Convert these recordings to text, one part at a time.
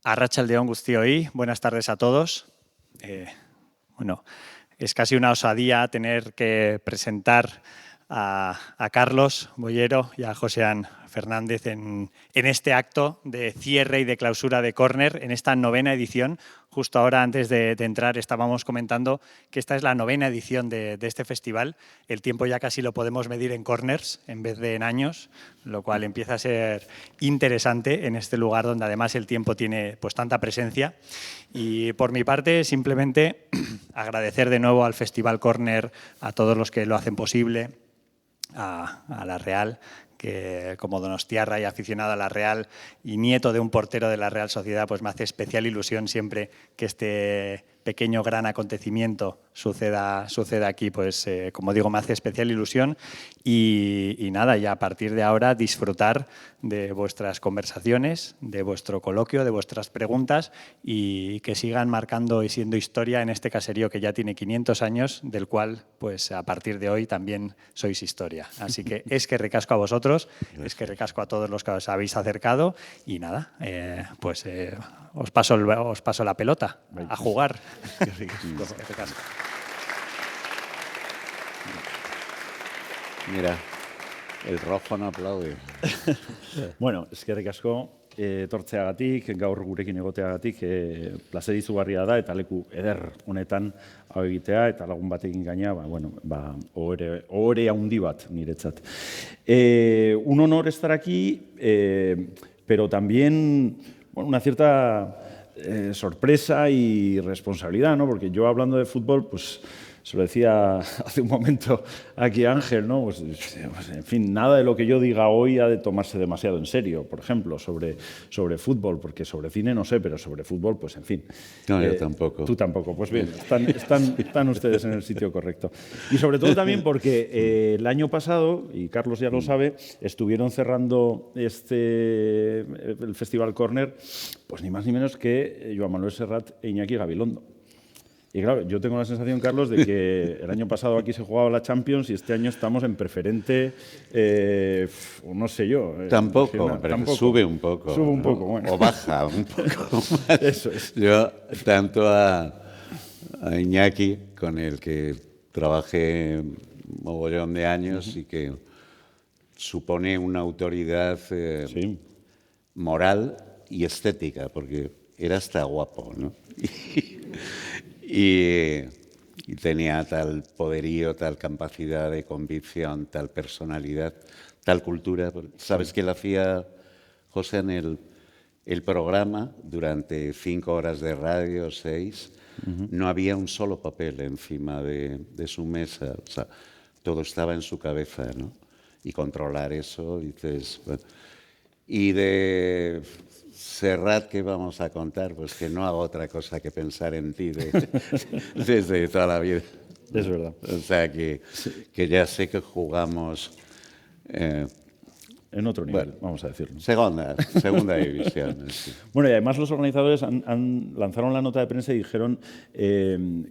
Arratsalde on guztioi, buenas tardes a todos. Bueno, es casi una osadía tener que presentar a Carlos Boyero y a Josean Fernández en este acto de cierre y de clausura de Corner, en esta 9ª edición. Justo ahora, antes de entrar, estábamos comentando que esta es la 9ª edición de este festival. El tiempo ya casi lo podemos medir en corners en vez de en años, lo cual empieza a ser interesante en este lugar donde además el tiempo tiene pues tanta presencia. Y por mi parte, simplemente agradecer de nuevo al Festival Corner, a todos los que lo hacen posible, a la Real, que como donostiarra y aficionado a la Real y nieto de un portero de la Real Sociedad, pues me hace especial ilusión siempre que este pequeño gran acontecimiento suceda aquí, pues como digo, me hace especial ilusión y nada, ya a partir de ahora disfrutar de vuestras conversaciones, de vuestro coloquio, de vuestras preguntas y que sigan marcando y siendo historia en este caserío que ya tiene 500 años, del cual pues a partir de hoy también sois historia. Así que es que recasco a vosotros, es que recasco a todos los que os habéis acercado y nada, os paso la pelota a jugar. Mira, el rojo no aplaude. Bueno, eskerrik asko etortzeagatik, gaur gurekin egoteagatik, plazer izugarria da eta leku eder honetan hau egitea eta lagun batekin gaina, ohore handi bat niretzat. Un honor estar aquí, pero también una cierta sorpresa y responsabilidad, ¿no? Porque yo hablando de fútbol, pues se lo decía hace un momento aquí Ángel, ¿no? Pues, en fin, nada de lo que yo diga hoy ha de tomarse demasiado en serio, por ejemplo, sobre fútbol, porque sobre cine no sé, pero sobre fútbol, pues en fin. No, yo tampoco. Tú tampoco. Pues bien, están ustedes en el sitio correcto. Y sobre todo también porque el año pasado, y Carlos ya lo sabe, estuvieron cerrando el Festival Corner, pues ni más ni menos que Joan Manuel Serrat e Iñaki Gabilondo. Y claro, yo tengo la sensación, Carlos, de que el año pasado aquí se jugaba la Champions y este año estamos en preferente, no sé yo. Tampoco, pero tampoco. Sube un poco. Sube un poco, bueno. O baja un poco. Eso es. Yo, tanto a Iñaki, con el que trabajé un mogollón de años y que supone una autoridad moral y estética, porque era hasta guapo, ¿no? Y tenía tal poderío, tal capacidad de convicción, tal personalidad, tal cultura. ¿Sabes que él hacía, José, en el programa durante 5 horas de radio, 6? No había un solo papel encima de su mesa. O sea, todo estaba en su cabeza, ¿no? Y controlar eso, dices... Bueno. Y de Serrat, ¿qué vamos a contar? Pues que no hago otra cosa que pensar en ti desde toda la vida. Es verdad. O sea, que ya sé que jugamos... en otro nivel, vamos a decirlo. Segunda división. Sí. Bueno, y además los organizadores lanzaron la nota de prensa y dijeron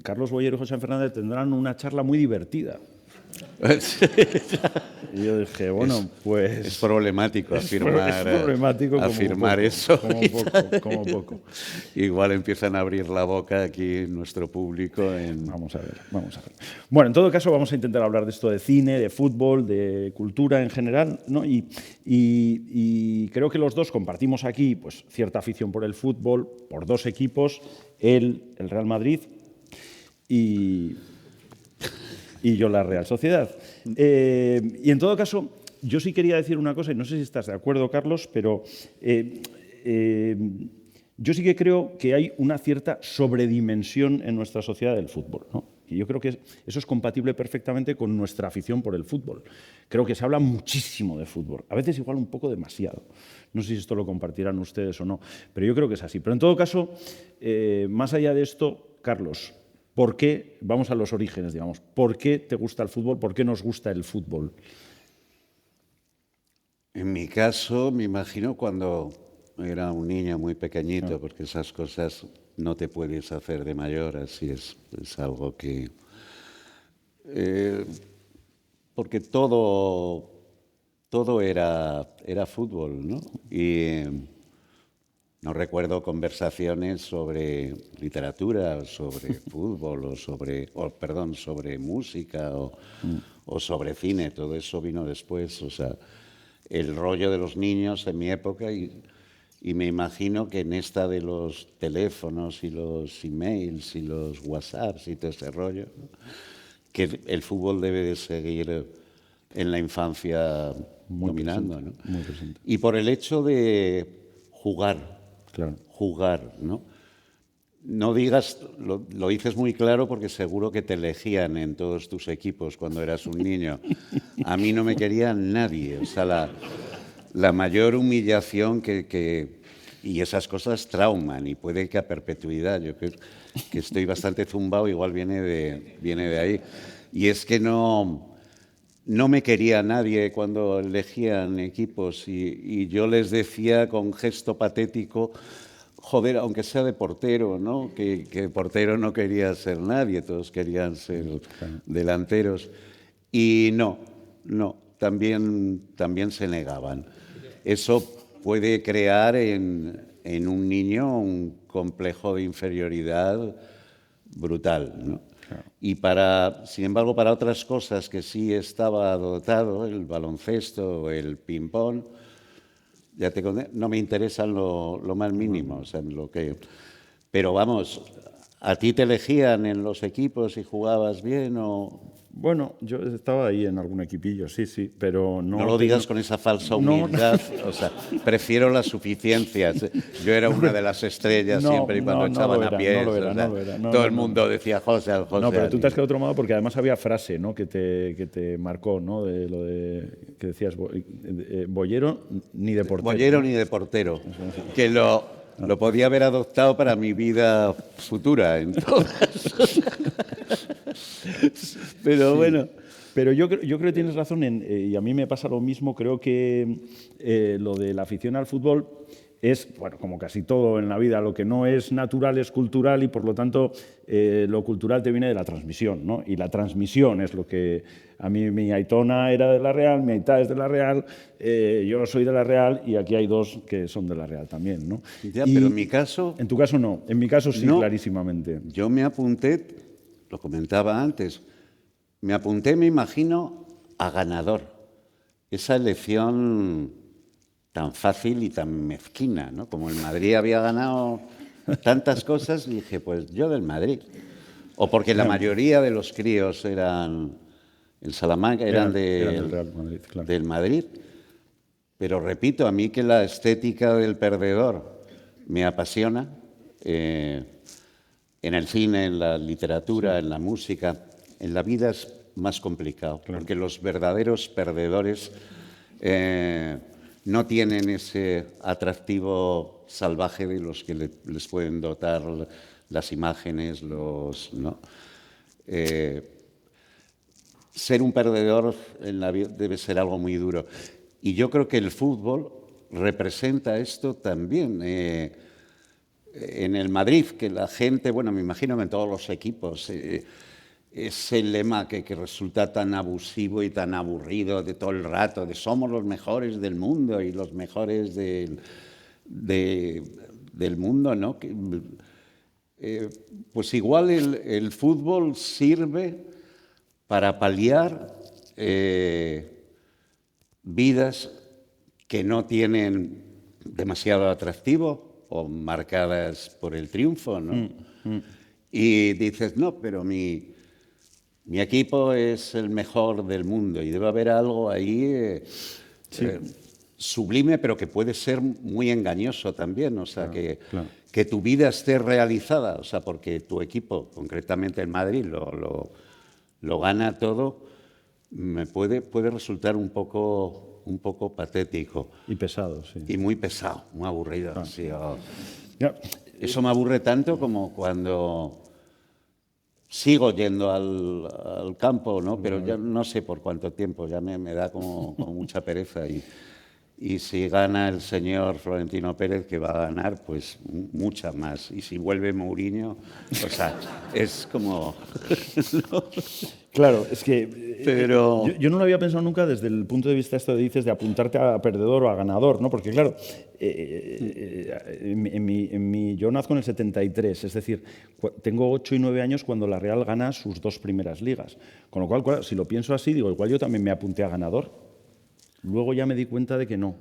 Carlos Boyero y José Fernández tendrán una charla muy divertida. Y yo dije, bueno, pues... Es problemático afirmar, es problemático afirmar poco, eso. Como poco. Igual empiezan a abrir la boca aquí nuestro público. Vamos a ver. Bueno, en todo caso vamos a intentar hablar de esto de cine, de fútbol, de cultura en general, ¿no? Y creo que los dos compartimos aquí pues, cierta afición por el fútbol, por dos equipos, el Real Madrid y yo la Real Sociedad. Y en todo caso, yo sí quería decir una cosa, y no sé si estás de acuerdo, Carlos, pero yo sí que creo que hay una cierta sobredimensión en nuestra sociedad del fútbol, ¿no? Y yo creo que eso es compatible perfectamente con nuestra afición por el fútbol. Creo que se habla muchísimo de fútbol, a veces igual un poco demasiado. No sé si esto lo compartirán ustedes o no, pero yo creo que es así. Pero en todo caso, más allá de esto, Carlos, ¿por qué, vamos a los orígenes, digamos, por qué te gusta el fútbol, por qué nos gusta el fútbol? En mi caso, me imagino cuando era un niño muy pequeñito, porque esas cosas no te puedes hacer de mayor, así es algo que... porque todo era fútbol, ¿no? Y no recuerdo conversaciones sobre literatura, o sobre fútbol, perdón, sobre música o sobre cine. Todo eso vino después. O sea, el rollo de los niños en mi época y me imagino que en esta de los teléfonos y los emails y los WhatsApps y todo ese rollo, ¿no? Que el fútbol debe de seguir en la infancia dominando, ¿no? Muy presente. Y por el hecho de jugar. Claro. Jugar, ¿no? No digas, lo dices muy claro porque seguro que te elegían en todos tus equipos cuando eras un niño. A mí no me quería nadie. O sea, la mayor humillación y esas cosas trauman y puede que a perpetuidad. Yo creo que estoy bastante zumbado, igual viene de ahí. Y es que no me quería nadie cuando elegían equipos y yo les decía con gesto patético, joder, aunque sea de portero, ¿no? Que portero no quería ser nadie, todos querían ser delanteros. Y no, también se negaban. Eso puede crear en un niño un complejo de inferioridad brutal, ¿no? Y sin embargo, para otras cosas que sí estaba dotado, el baloncesto, el ping-pong, ya te conté, no me interesan lo más mínimo. O sea, pero vamos, ¿a ti te elegían en los equipos y jugabas bien o...? Bueno, yo estaba ahí en algún equipillo, sí, pero no... No lo digas con esa falsa humildad, o sea, prefiero las suficiencias. Yo era una de las estrellas siempre y cuando echaban a pies. No lo era. Todo el mundo decía José. No, pero tú te has quedado traumado porque además había frase, ¿no? que te marcó, ¿no? De lo que decías, boyero ni de portero. Boyero ni de portero. Que lo podía haber adoptado para mi vida futura, entonces. Pero sí. Bueno. Pero yo creo que tienes razón, y a mí me pasa lo mismo. Creo que lo de la afición al fútbol es, bueno, como casi todo en la vida, lo que no es natural es cultural y por lo tanto lo cultural te viene de la transmisión, ¿no? Y la transmisión es lo que... A mí mi aitona era de la Real, mi aitá es de la Real, yo soy de la Real y aquí hay dos que son de la Real también, ¿no? Ya, pero en mi caso... En tu caso no, en mi caso sí, no, clarísimamente. Yo me apunté, lo comentaba antes, me apunté, me imagino, a ganador. Esa elección tan fácil y tan mezquina, ¿no? Como el Madrid había ganado tantas cosas, dije, pues yo del Madrid. O porque la mayoría de los críos eran el Salamanca, eran del Real Madrid, claro. Del Madrid. Pero repito, a mí que la estética del perdedor me apasiona, en el cine, en la literatura, en la música, en la vida es más complicado, claro. Porque los verdaderos perdedores no tienen ese atractivo salvaje de los que les pueden dotar las imágenes, ¿no? Ser un perdedor en la vida debe ser algo muy duro. Y yo creo que el fútbol representa esto también. En el Madrid, que la gente, bueno, me imagino que en todos los equipos, ese lema que resulta tan abusivo y tan aburrido de todo el rato, de somos los mejores del mundo y los mejores del mundo, ¿no? Pues igual el fútbol sirve para paliar vidas que no tienen demasiado atractivo o marcadas por el triunfo, ¿no? Y dices, no, pero mi equipo es el mejor del mundo y debe haber algo ahí sublime, pero que puede ser muy engañoso también. O sea, que tu vida esté realizada, o sea, porque tu equipo, concretamente el Madrid, lo gana todo, me puede resultar un poco patético. Y pesado, sí. Y muy pesado, muy aburrido. Sí, eso me aburre tanto como cuando sigo yendo al campo, ¿no? Pero ya no sé por cuánto tiempo, ya me da como mucha pereza. Y si gana el señor Florentino Pérez, que va a ganar, pues mucha más. Y si vuelve Mourinho, o sea, es como... Claro, es que Pero... yo no lo había pensado nunca desde el punto de vista esto de dices de apuntarte a perdedor o a ganador, ¿no? Porque claro, yo nazco en el 73, es decir, tengo 8 y 9 años cuando la Real gana sus 2 primeras ligas. Con lo cual, si lo pienso así, digo, igual yo también me apunté a ganador. Luego ya me di cuenta de que no,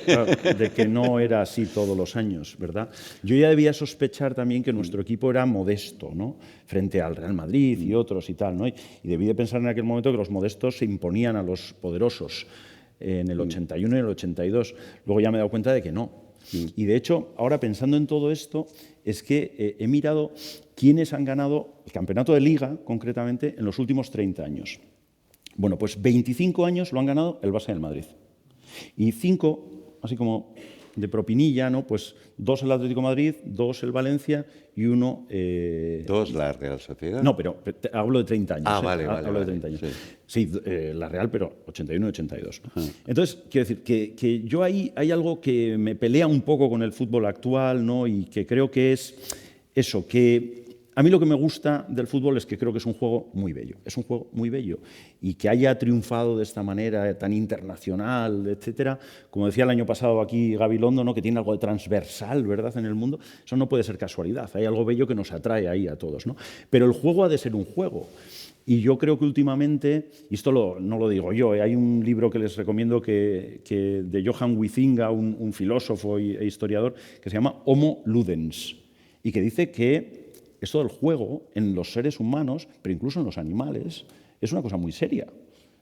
claro, de que no era así todos los años, ¿verdad? Yo ya debía sospechar también que nuestro equipo era modesto, ¿no? Frente al Real Madrid y otros y tal, ¿no? Y debí de pensar en aquel momento que los modestos se imponían a los poderosos en el 81 y el 82. Luego ya me he dado cuenta de que no. Y de hecho, ahora pensando en todo esto, es que he mirado quiénes han ganado el campeonato de Liga, concretamente, en los últimos 30 años. Bueno, pues 25 años lo han ganado el Barça y el Madrid. Y 5, así como de propinilla, ¿no? Pues 2 el Atlético de Madrid, 2 el Valencia y 1... 2 la Real Sociedad. No, pero hablo de 30 años. Vale. Hablo de 30 años. Sí, la Real, pero 81 y 82. Uh-huh. Entonces, quiero decir que yo ahí hay algo que me pelea un poco con el fútbol actual, ¿no? Y que creo que es eso, que... A mí lo que me gusta del fútbol es que creo que es un juego muy bello, es un juego muy bello. Y que haya triunfado de esta manera tan internacional, etcétera, como decía el año pasado aquí Gabilondo, ¿no? Que tiene algo de transversal, ¿verdad?, en el mundo, eso no puede ser casualidad, hay algo bello que nos atrae ahí a todos, ¿no? Pero el juego ha de ser un juego. Y yo creo que últimamente, y esto no lo digo yo, hay un libro que les recomiendo de Johan Huizinga, un filósofo e historiador, que se llama Homo Ludens, y que dice que esto del juego en los seres humanos, pero incluso en los animales, es una cosa muy seria.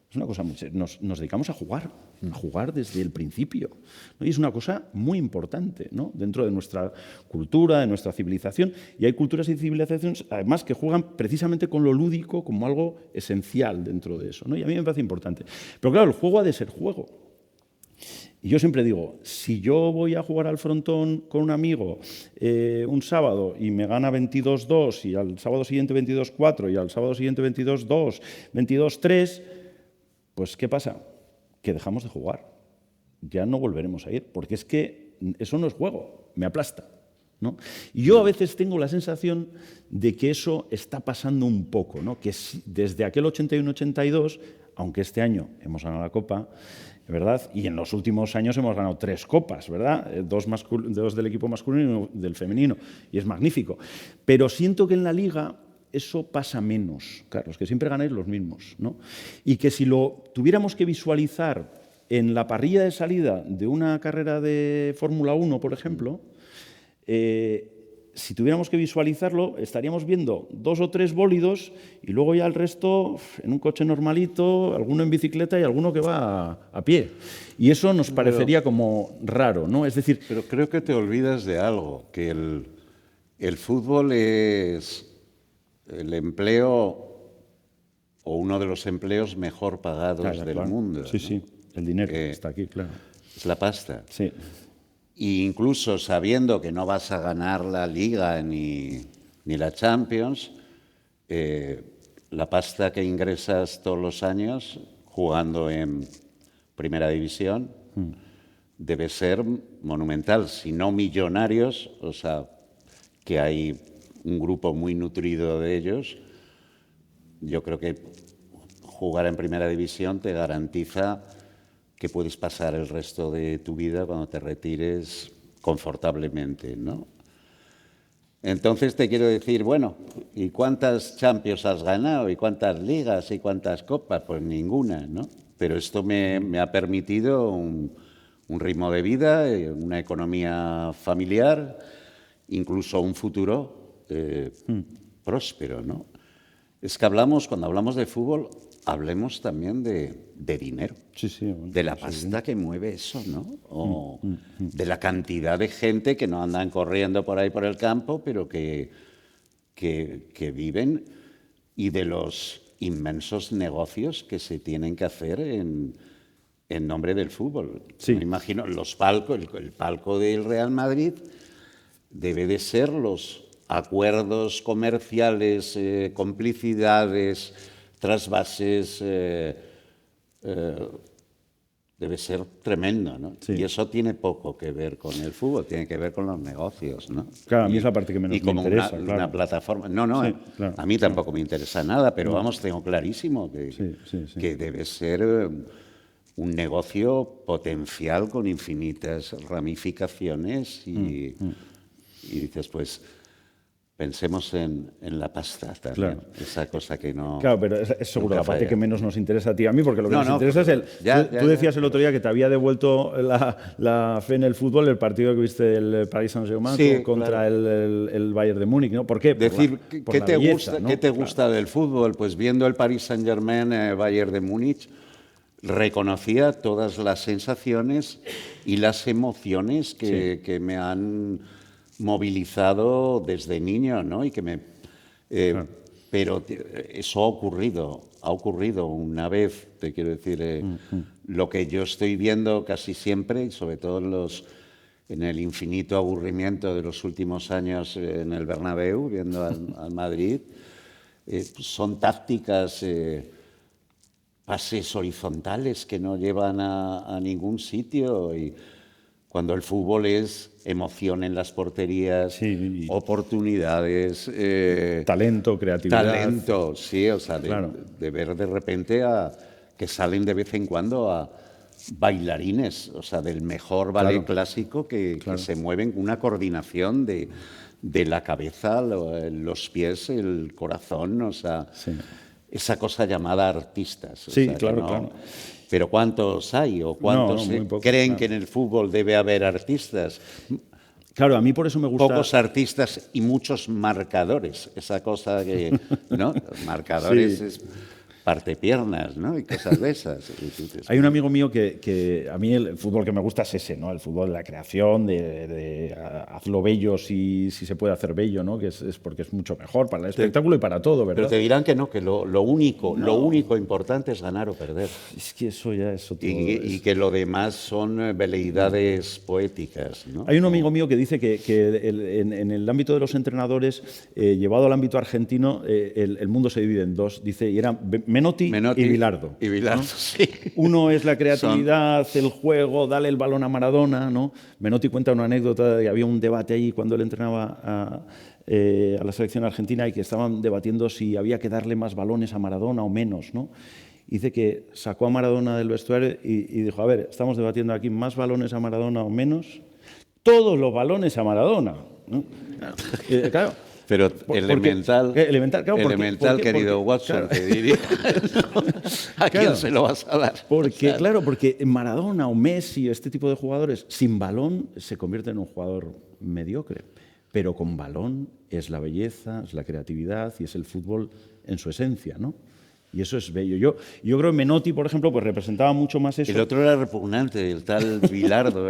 Es una cosa muy seria. Nos dedicamos a jugar desde el principio, ¿no? Y es una cosa muy importante, ¿no? Dentro de nuestra cultura, de nuestra civilización. Y hay culturas y civilizaciones, además, que juegan precisamente con lo lúdico como algo esencial dentro de eso, ¿no? Y a mí me parece importante. Pero claro, el juego ha de ser juego. Y yo siempre digo, si yo voy a jugar al frontón con un amigo un sábado y me gana 22-2 y al sábado siguiente 22-4 y al sábado siguiente 22-2, 22-3, pues ¿qué pasa? Que dejamos de jugar. Ya no volveremos a ir, porque es que eso no es juego, me aplasta, ¿no? Y yo a veces tengo la sensación de que eso está pasando un poco, ¿no? Que desde aquel 81-82, aunque este año hemos ganado la Copa, ¿verdad? Y en los últimos años hemos ganado 3 copas, ¿verdad? 2 del equipo masculino y 1 del femenino, y es magnífico. Pero siento que en la Liga eso pasa menos, Carlos, que siempre ganáis los mismos, ¿no? Y que si lo tuviéramos que visualizar en la parrilla de salida de una carrera de Fórmula 1, por ejemplo, si tuviéramos que visualizarlo, estaríamos viendo 2 o 3 bólidos y luego ya el resto en un coche normalito, alguno en bicicleta y alguno que va a pie. Y eso nos parecería como raro, ¿no? Es decir... Pero creo que te olvidas de algo, que el fútbol es el empleo o uno de los empleos mejor pagados del mundo. Sí, ¿no? sí, el dinero está aquí, claro. Es la pasta. Sí. Y incluso sabiendo que no vas a ganar la Liga ni la Champions, la pasta que ingresas todos los años jugando en Primera División debe ser monumental, si no millonarios, o sea, que hay un grupo muy nutrido de ellos. Yo creo que jugar en Primera División te garantiza que puedes pasar el resto de tu vida cuando te retires confortablemente, ¿no? Entonces te quiero decir, bueno, ¿y cuántas Champions has ganado? ¿Y cuántas ligas? ¿Y cuántas copas? Pues ninguna, ¿no? Pero esto me ha permitido un ritmo de vida, una economía familiar, incluso un futuro próspero, ¿no? Es que cuando hablamos de fútbol, hablemos también de dinero, de la pasta que mueve eso, ¿no? O de la cantidad de gente que no andan corriendo por ahí por el campo, pero que viven, y de los inmensos negocios que se tienen que hacer en nombre del fútbol. Sí. Me imagino el palco del Real Madrid debe de ser los acuerdos comerciales, complicidades, trasvases, debe ser tremendo, ¿no? Sí. Y eso tiene poco que ver con el fútbol, tiene que ver con los negocios, ¿no? Claro, a mí es la parte que menos y como me interesa, una, claro. una plataforma. No, Sí, claro, a mí tampoco me interesa nada, pero vamos, tengo clarísimo Sí. que debe ser un negocio potencial con infinitas ramificaciones y dices, pues pensemos en la pasta también, Claro. esa cosa que no... Claro, pero es seguro nunca la parte falla. que menos nos interesa a ti y a mí, porque lo que No, nos no, interesa es el... ya, tú decías ya, el otro día que te había devuelto la fe en el fútbol, el partido que viste el Paris Saint-Germain Sí, contra claro. el Bayern de Múnich, ¿no? ¿Por qué? Decir, Por ¿qué la te belleza, gusta, ¿no? ¿qué te Claro. gusta del fútbol? Pues viendo el Paris Saint-Germain, Bayern de Múnich, reconocía todas las sensaciones y las emociones que me han movilizado desde niño, ¿no? Y que pero eso ha ocurrido una vez, te quiero decir, lo que yo estoy viendo casi siempre, y sobre todo en el infinito aburrimiento de los últimos años en el Bernabéu, viendo al Madrid, son tácticas, pases horizontales que no llevan a ningún sitio, y cuando el fútbol es emoción en las porterías, Sí, oportunidades, talento, creatividad. talento, sí, o sea, Claro. de ver de repente que salen de vez en cuando a bailarines, o sea, del mejor ballet clásico que se mueven con una coordinación de la cabeza, los pies, el corazón, o sea, esa cosa llamada artistas. O Sí, sea, claro, que claro. Pero ¿cuántos hay o cuántos muy pocos, creen claro. que en el fútbol debe haber artistas? Claro, a mí por eso me gusta... Pocos artistas y muchos marcadores. Esa cosa que, ¿no? Los marcadores Sí. es partepiernas, ¿no? Y cosas de esas. Hay un amigo mío que a mí el fútbol que me gusta es ese, ¿no? El fútbol de la creación, de hazlo bello si se puede hacer bello, ¿no? Que es porque es mucho mejor para el espectáculo y para todo, ¿verdad? Pero te dirán que no, que lo único importante es ganar o perder. Es que eso ya es otro... Y que lo demás son veleidades poéticas, ¿no? Hay un amigo mío que dice que en el ámbito de los entrenadores, llevado al ámbito argentino, el mundo se divide en dos. Dice, y eran Menotti y Bilardo. Y Bilardo, ¿no? sí. Uno es la creatividad, el juego, dale el balón a Maradona, ¿no? Menotti cuenta una anécdota de que había un debate ahí cuando él entrenaba a la selección argentina y que estaban debatiendo si había que darle más balones a Maradona o menos, ¿no? Dice que sacó a Maradona del vestuario y dijo, a ver, estamos debatiendo aquí, ¿más balones a Maradona o menos? Todos los balones a Maradona, ¿no? Claro. Pero elemental, claro, querido Watson, claro. te diría, ¿a quién se lo vas a dar? Porque, claro, porque Maradona o Messi, este tipo de jugadores, sin balón se convierte en un jugador mediocre. Pero con balón es la belleza, es la creatividad y es el fútbol en su esencia, ¿no? Y eso es bello. Yo creo que Menotti, por ejemplo, pues representaba mucho más eso. El otro era repugnante, el tal Bilardo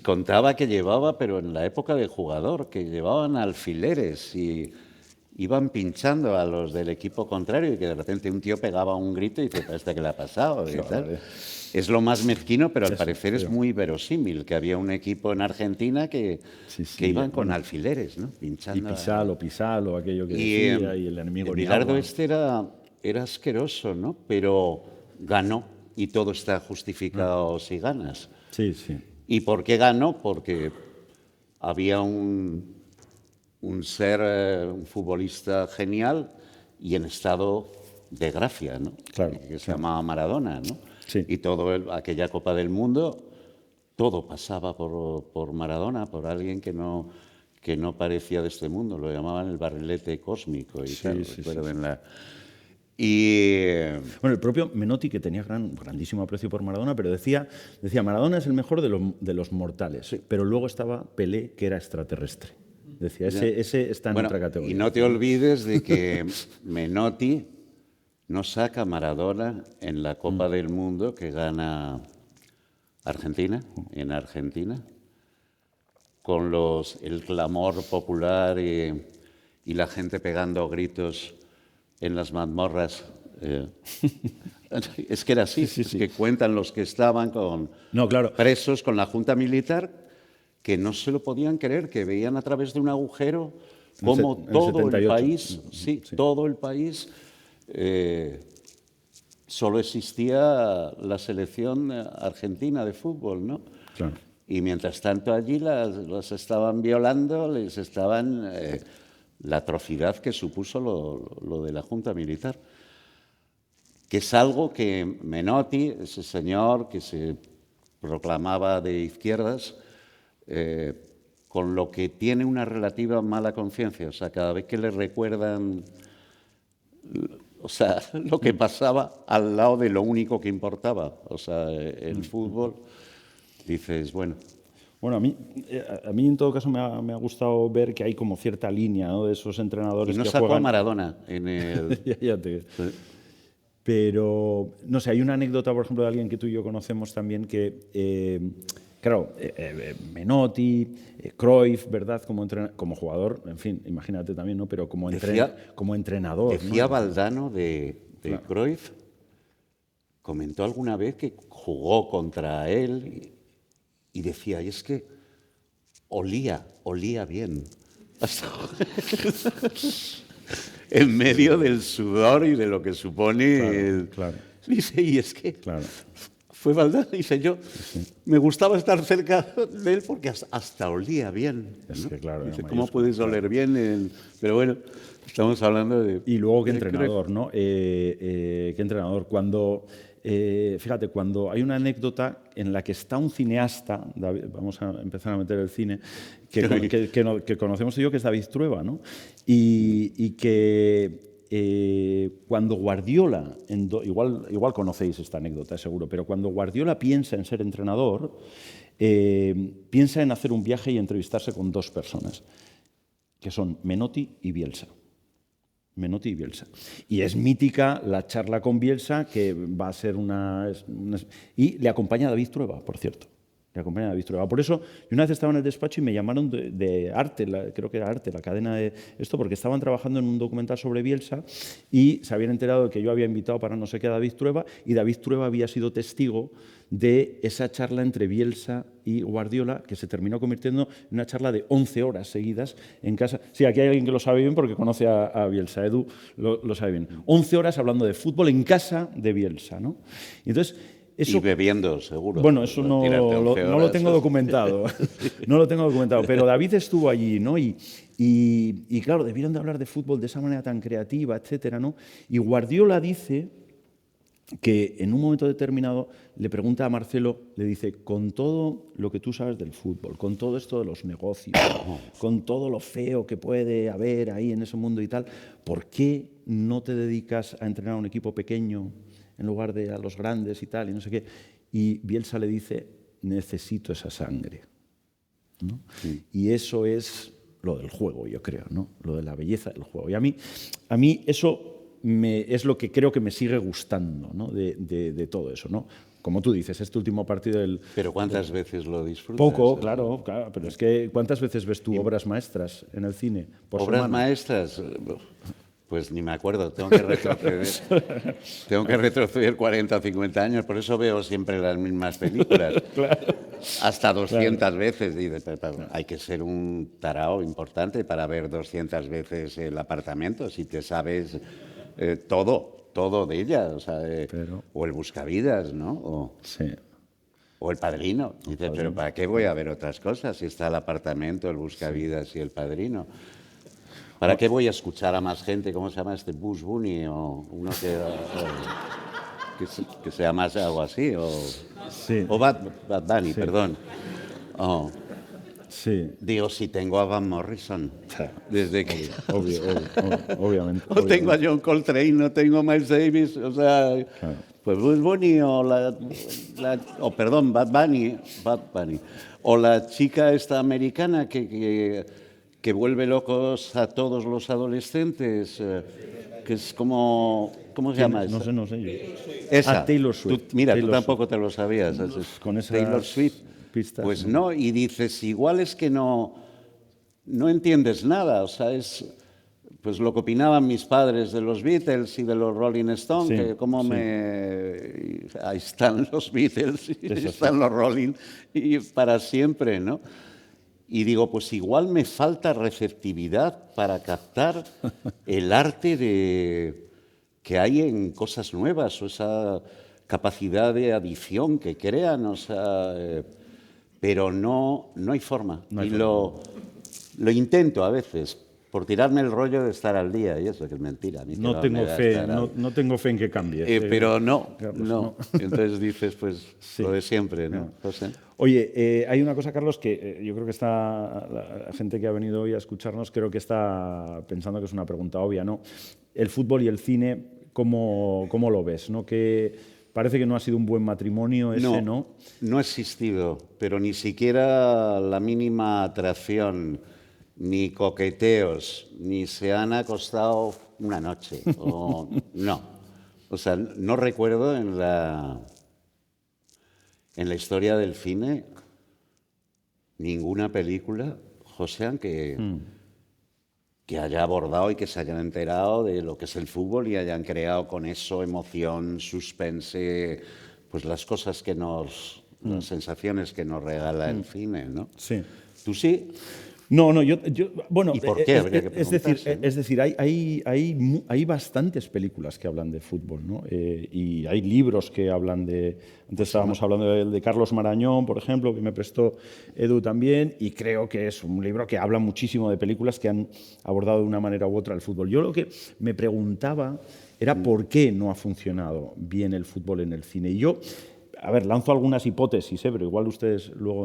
contaba que llevaba, pero en la época de jugador, que llevaban alfileres y iban pinchando a los del equipo contrario y que de repente un tío pegaba un grito y dice, ¿este qué le ha pasado? Y tal. Es lo más mezquino, pero al parecer es muy verosímil, que había un equipo en Argentina que iban con alfileres, ¿no? Pinchando. Y Pisalo, aquello que decía, y el enemigo el Bilardo era asqueroso, ¿no? Pero ganó y todo está justificado si ganas. Sí, sí. ¿Y por qué ganó? Porque había un ser, un futbolista genial y en estado de gracia, ¿no? Claro, que se llamaba Maradona, ¿no? Sí. Y aquella Copa del Mundo, todo pasaba por Maradona, por alguien que no parecía de este mundo. Lo llamaban el barrilete cósmico y tal. Recuerdo en la... Bueno, el propio Menotti, que tenía grandísimo aprecio por Maradona, pero decía Maradona es el mejor de los mortales, pero luego estaba Pelé, que era extraterrestre. Decía, ese está en otra categoría. Y no te olvides de que Menotti no saca a Maradona en la Copa del Mundo que gana Argentina, en Argentina, con el clamor popular y la gente pegando gritos en las mazmorras. Es que era así, que cuentan los que estaban presos con la Junta Militar, que no se lo podían creer, que veían a través de un agujero como todo el país, todo el país solo existía la selección argentina de fútbol, ¿no? Claro. Y mientras tanto allí las estaban violando, les estaban... la atrocidad que supuso lo de la Junta Militar, que es algo que Menotti, ese señor que se proclamaba de izquierdas, con lo que tiene una relativa mala conciencia. O sea, cada vez que le recuerdan, o sea, lo que pasaba al lado de lo único que importaba, o sea, el fútbol, dices, bueno. Bueno, a mí en todo caso me ha gustado ver que hay como cierta línea, ¿no?, de esos entrenadores y no que sacó juegan... a Maradona en el... Sí. Pero, no sé, hay una anécdota, por ejemplo, de alguien que tú y yo conocemos también que, claro, Menotti, Cruyff, ¿verdad?, como jugador, en fin, imagínate también, ¿no?, pero como entrenador. Decía ¿no? Valdano de claro. Cruyff, comentó alguna vez que jugó contra él y decía, y es que olía bien. En medio del sudor y de lo que supone... Claro. Dice, y es que fue Valdano, dice yo, me gustaba estar cerca de él porque hasta olía bien, ¿no? Es que, claro, dice, ¿cómo puedes oler bien? Pero bueno, estamos hablando de... Y luego, ¿qué entrenador, no? ¿Qué entrenador? Fíjate, cuando hay una anécdota en la que está un cineasta, David, vamos a empezar a meter el cine, que conocemos yo, que es David Trueba, ¿no? Y que cuando Guardiola, igual conocéis esta anécdota, seguro, pero cuando Guardiola piensa en ser entrenador, piensa en hacer un viaje y entrevistarse con dos personas, que son Menotti y Bielsa. Menotti y Bielsa. Y es mítica la charla con Bielsa, que va a ser y le acompaña David Trueba, por cierto. Le acompaña David Trueba. Por eso, yo una vez estaba en el despacho y me llamaron de Arte, creo que era Arte, la cadena de esto, porque estaban trabajando en un documental sobre Bielsa y se habían enterado de que yo había invitado para no sé qué a David Trueba, y David Trueba había sido testigo de esa charla entre Bielsa y Guardiola, que se terminó convirtiendo en una charla de 11 horas seguidas en casa. Sí, aquí hay alguien que lo sabe bien porque conoce a Bielsa, Edu lo sabe bien. 11 horas hablando de fútbol en casa de Bielsa, ¿no? Y entonces, eso, y bebiendo, seguro. Bueno, eso no lo tengo documentado. No lo tengo documentado, pero David estuvo allí, ¿no? Y claro, debieron de hablar de fútbol de esa manera tan creativa, etcétera, ¿no? Y Guardiola dice que en un momento determinado le pregunta a Marcelo, le dice, con todo lo que tú sabes del fútbol, con todo esto de los negocios, con todo lo feo que puede haber ahí en ese mundo y tal, ¿por qué no te dedicas a entrenar a un equipo pequeño en lugar de a los grandes y tal, y no sé qué? Y Bielsa le dice, necesito esa sangre, ¿no? Sí. Y eso es lo del juego, yo creo, ¿no? Lo de la belleza del juego. Y a mí eso es lo que creo que me sigue gustando, ¿no? de todo eso, ¿no? Como tú dices, este último partido del... ¿Pero cuántas veces lo disfrutas? Poco, claro, pero es que ¿cuántas veces ves tú obras maestras en el cine por obras semana? Maestras... Pues ni me acuerdo, tengo que retroceder 40 o 50 años, por eso veo siempre las mismas películas. Claro. Hasta 200 veces. Hay que ser un tarao importante para ver 200 veces El Apartamento, si te sabes todo de ella, o sea, o El Buscavidas, ¿no? Sí. O El Padrino. Dices, pero ¿para qué voy a ver otras cosas si está El Apartamento, El Buscavidas y El Padrino? ¿Para qué voy a escuchar a más gente? ¿Cómo se llama este? Bugs Bunny o uno que se llama algo así. O Bad Bunny, sí. Perdón. Sí. Digo, si tengo a Van Morrison. Desde que... Obviamente. O tengo a John Coltrane, no tengo a Miles Davis. O sea, claro. Pues Bugs Bunny perdón, Bad Bunny. O la chica esta americana que vuelve locos a todos los adolescentes, que es como... ¿Cómo se llama esa? No sé yo. Esa. Taylor Swift. Tú tampoco te lo sabías. Con esa Taylor Swift. Pistas, pues no, y dices, igual es que no entiendes nada, o sea, es pues lo que opinaban mis padres de los Beatles y de los Rolling Stones, sí, que como ahí están los Beatles y están los Rolling y para siempre, ¿no? Y digo, pues igual me falta receptividad para captar el arte que hay en cosas nuevas, o esa capacidad de adición que crean, o sea, pero no hay forma. No hay y forma. lo intento a veces, por tirarme el rollo de estar al día, y eso que es mentira. A mí No que tengo me da fe, estar al- no tengo fe en que cambie. pero no, Carlos, no. Entonces dices, pues, Sí. lo de siempre, ¿no, No. José? Oye, hay una cosa, Carlos, que yo creo que está la gente que ha venido hoy a escucharnos, creo que está pensando que es una pregunta obvia, ¿no? El fútbol y el cine, ¿cómo lo ves? ¿No? Que parece que no ha sido un buen matrimonio ese, ¿no? No ha existido, pero ni siquiera la mínima atracción, ni coqueteos, ni se han acostado una noche. No. O sea, no recuerdo en la historia del cine ninguna película, José, que haya abordado y que se hayan enterado de lo que es el fútbol y hayan creado con eso emoción, suspense, pues las cosas que las sensaciones que nos regala el cine, ¿no? Sí. ¿Tú sí? No, bueno, ¿Y por qué? Habría que es decir, preguntarse, ¿no? hay bastantes películas que hablan de fútbol, ¿no? Y hay libros que hablan de. Antes estábamos hablando de Carlos Marañón, por ejemplo, que me prestó Edu también, y creo que es un libro que habla muchísimo de películas que han abordado de una manera u otra el fútbol. Yo lo que me preguntaba era por qué no ha funcionado bien el fútbol en el cine. Y yo. A ver, lanzo algunas hipótesis, pero igual ustedes luego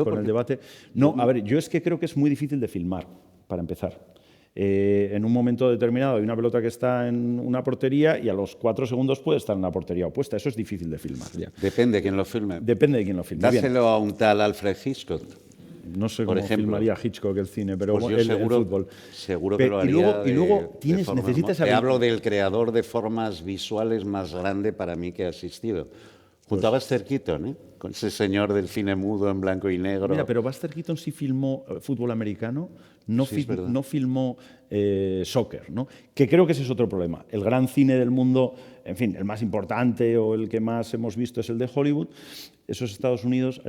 con el debate. No, a ver, yo es que creo que es muy difícil de filmar, para empezar. En un momento determinado hay una pelota que está en una portería y a los 4 segundos puede estar en una portería opuesta. Eso es difícil de filmar. Ya. Depende de quién lo filme. Depende de quién lo filme. Bien. Dáselo a un tal Alfred Hitchcock. No sé por cómo ejemplo. filmaría Hitchcock el cine, pero Pues yo el seguro, fútbol. seguro que lo haría. Y luego necesitas Te hablo del creador de formas visuales más grande para mí que ha existido. Junto a Buster Keaton, ¿eh? Con ese señor del cine mudo en blanco y negro. Mira, pero Buster Keaton sí filmó fútbol americano, no filmó soccer, ¿no? Que creo que ese es otro problema. El gran cine del mundo, en fin, el más importante o el que más hemos visto es el de Hollywood. Eso es a Estados Unidos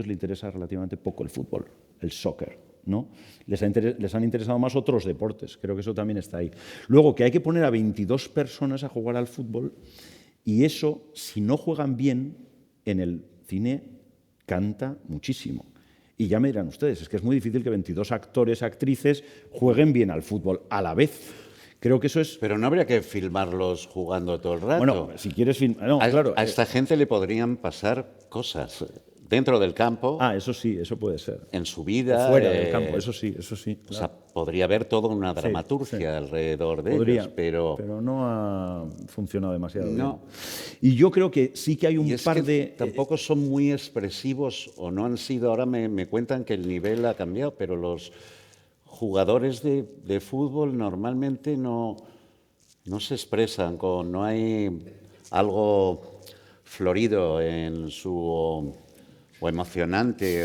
le interesa relativamente poco el fútbol, el soccer, ¿no? Les han interesado más otros deportes, creo que eso también está ahí. Luego, que hay que poner a 22 personas a jugar al fútbol. Y eso, si no juegan bien, en el cine canta muchísimo. Y ya me dirán ustedes, es que es muy difícil que 22 actores, actrices jueguen bien al fútbol a la vez. Creo que eso es... Pero no habría que filmarlos jugando todo el rato. Bueno, si quieres filmar... No, claro. A esta gente le podrían pasar cosas dentro del campo. Eso sí, eso puede ser. En su vida. Fuera del campo, eso sí. Claro. O sea, podría haber toda una dramaturgia alrededor de ellos, pero no ha funcionado demasiado no. bien. Y yo creo que sí que hay un par de... Tampoco son muy expresivos o no han sido. Ahora me cuentan que el nivel ha cambiado, pero los jugadores de fútbol normalmente no se expresan, no hay algo florido en su... o emocionante,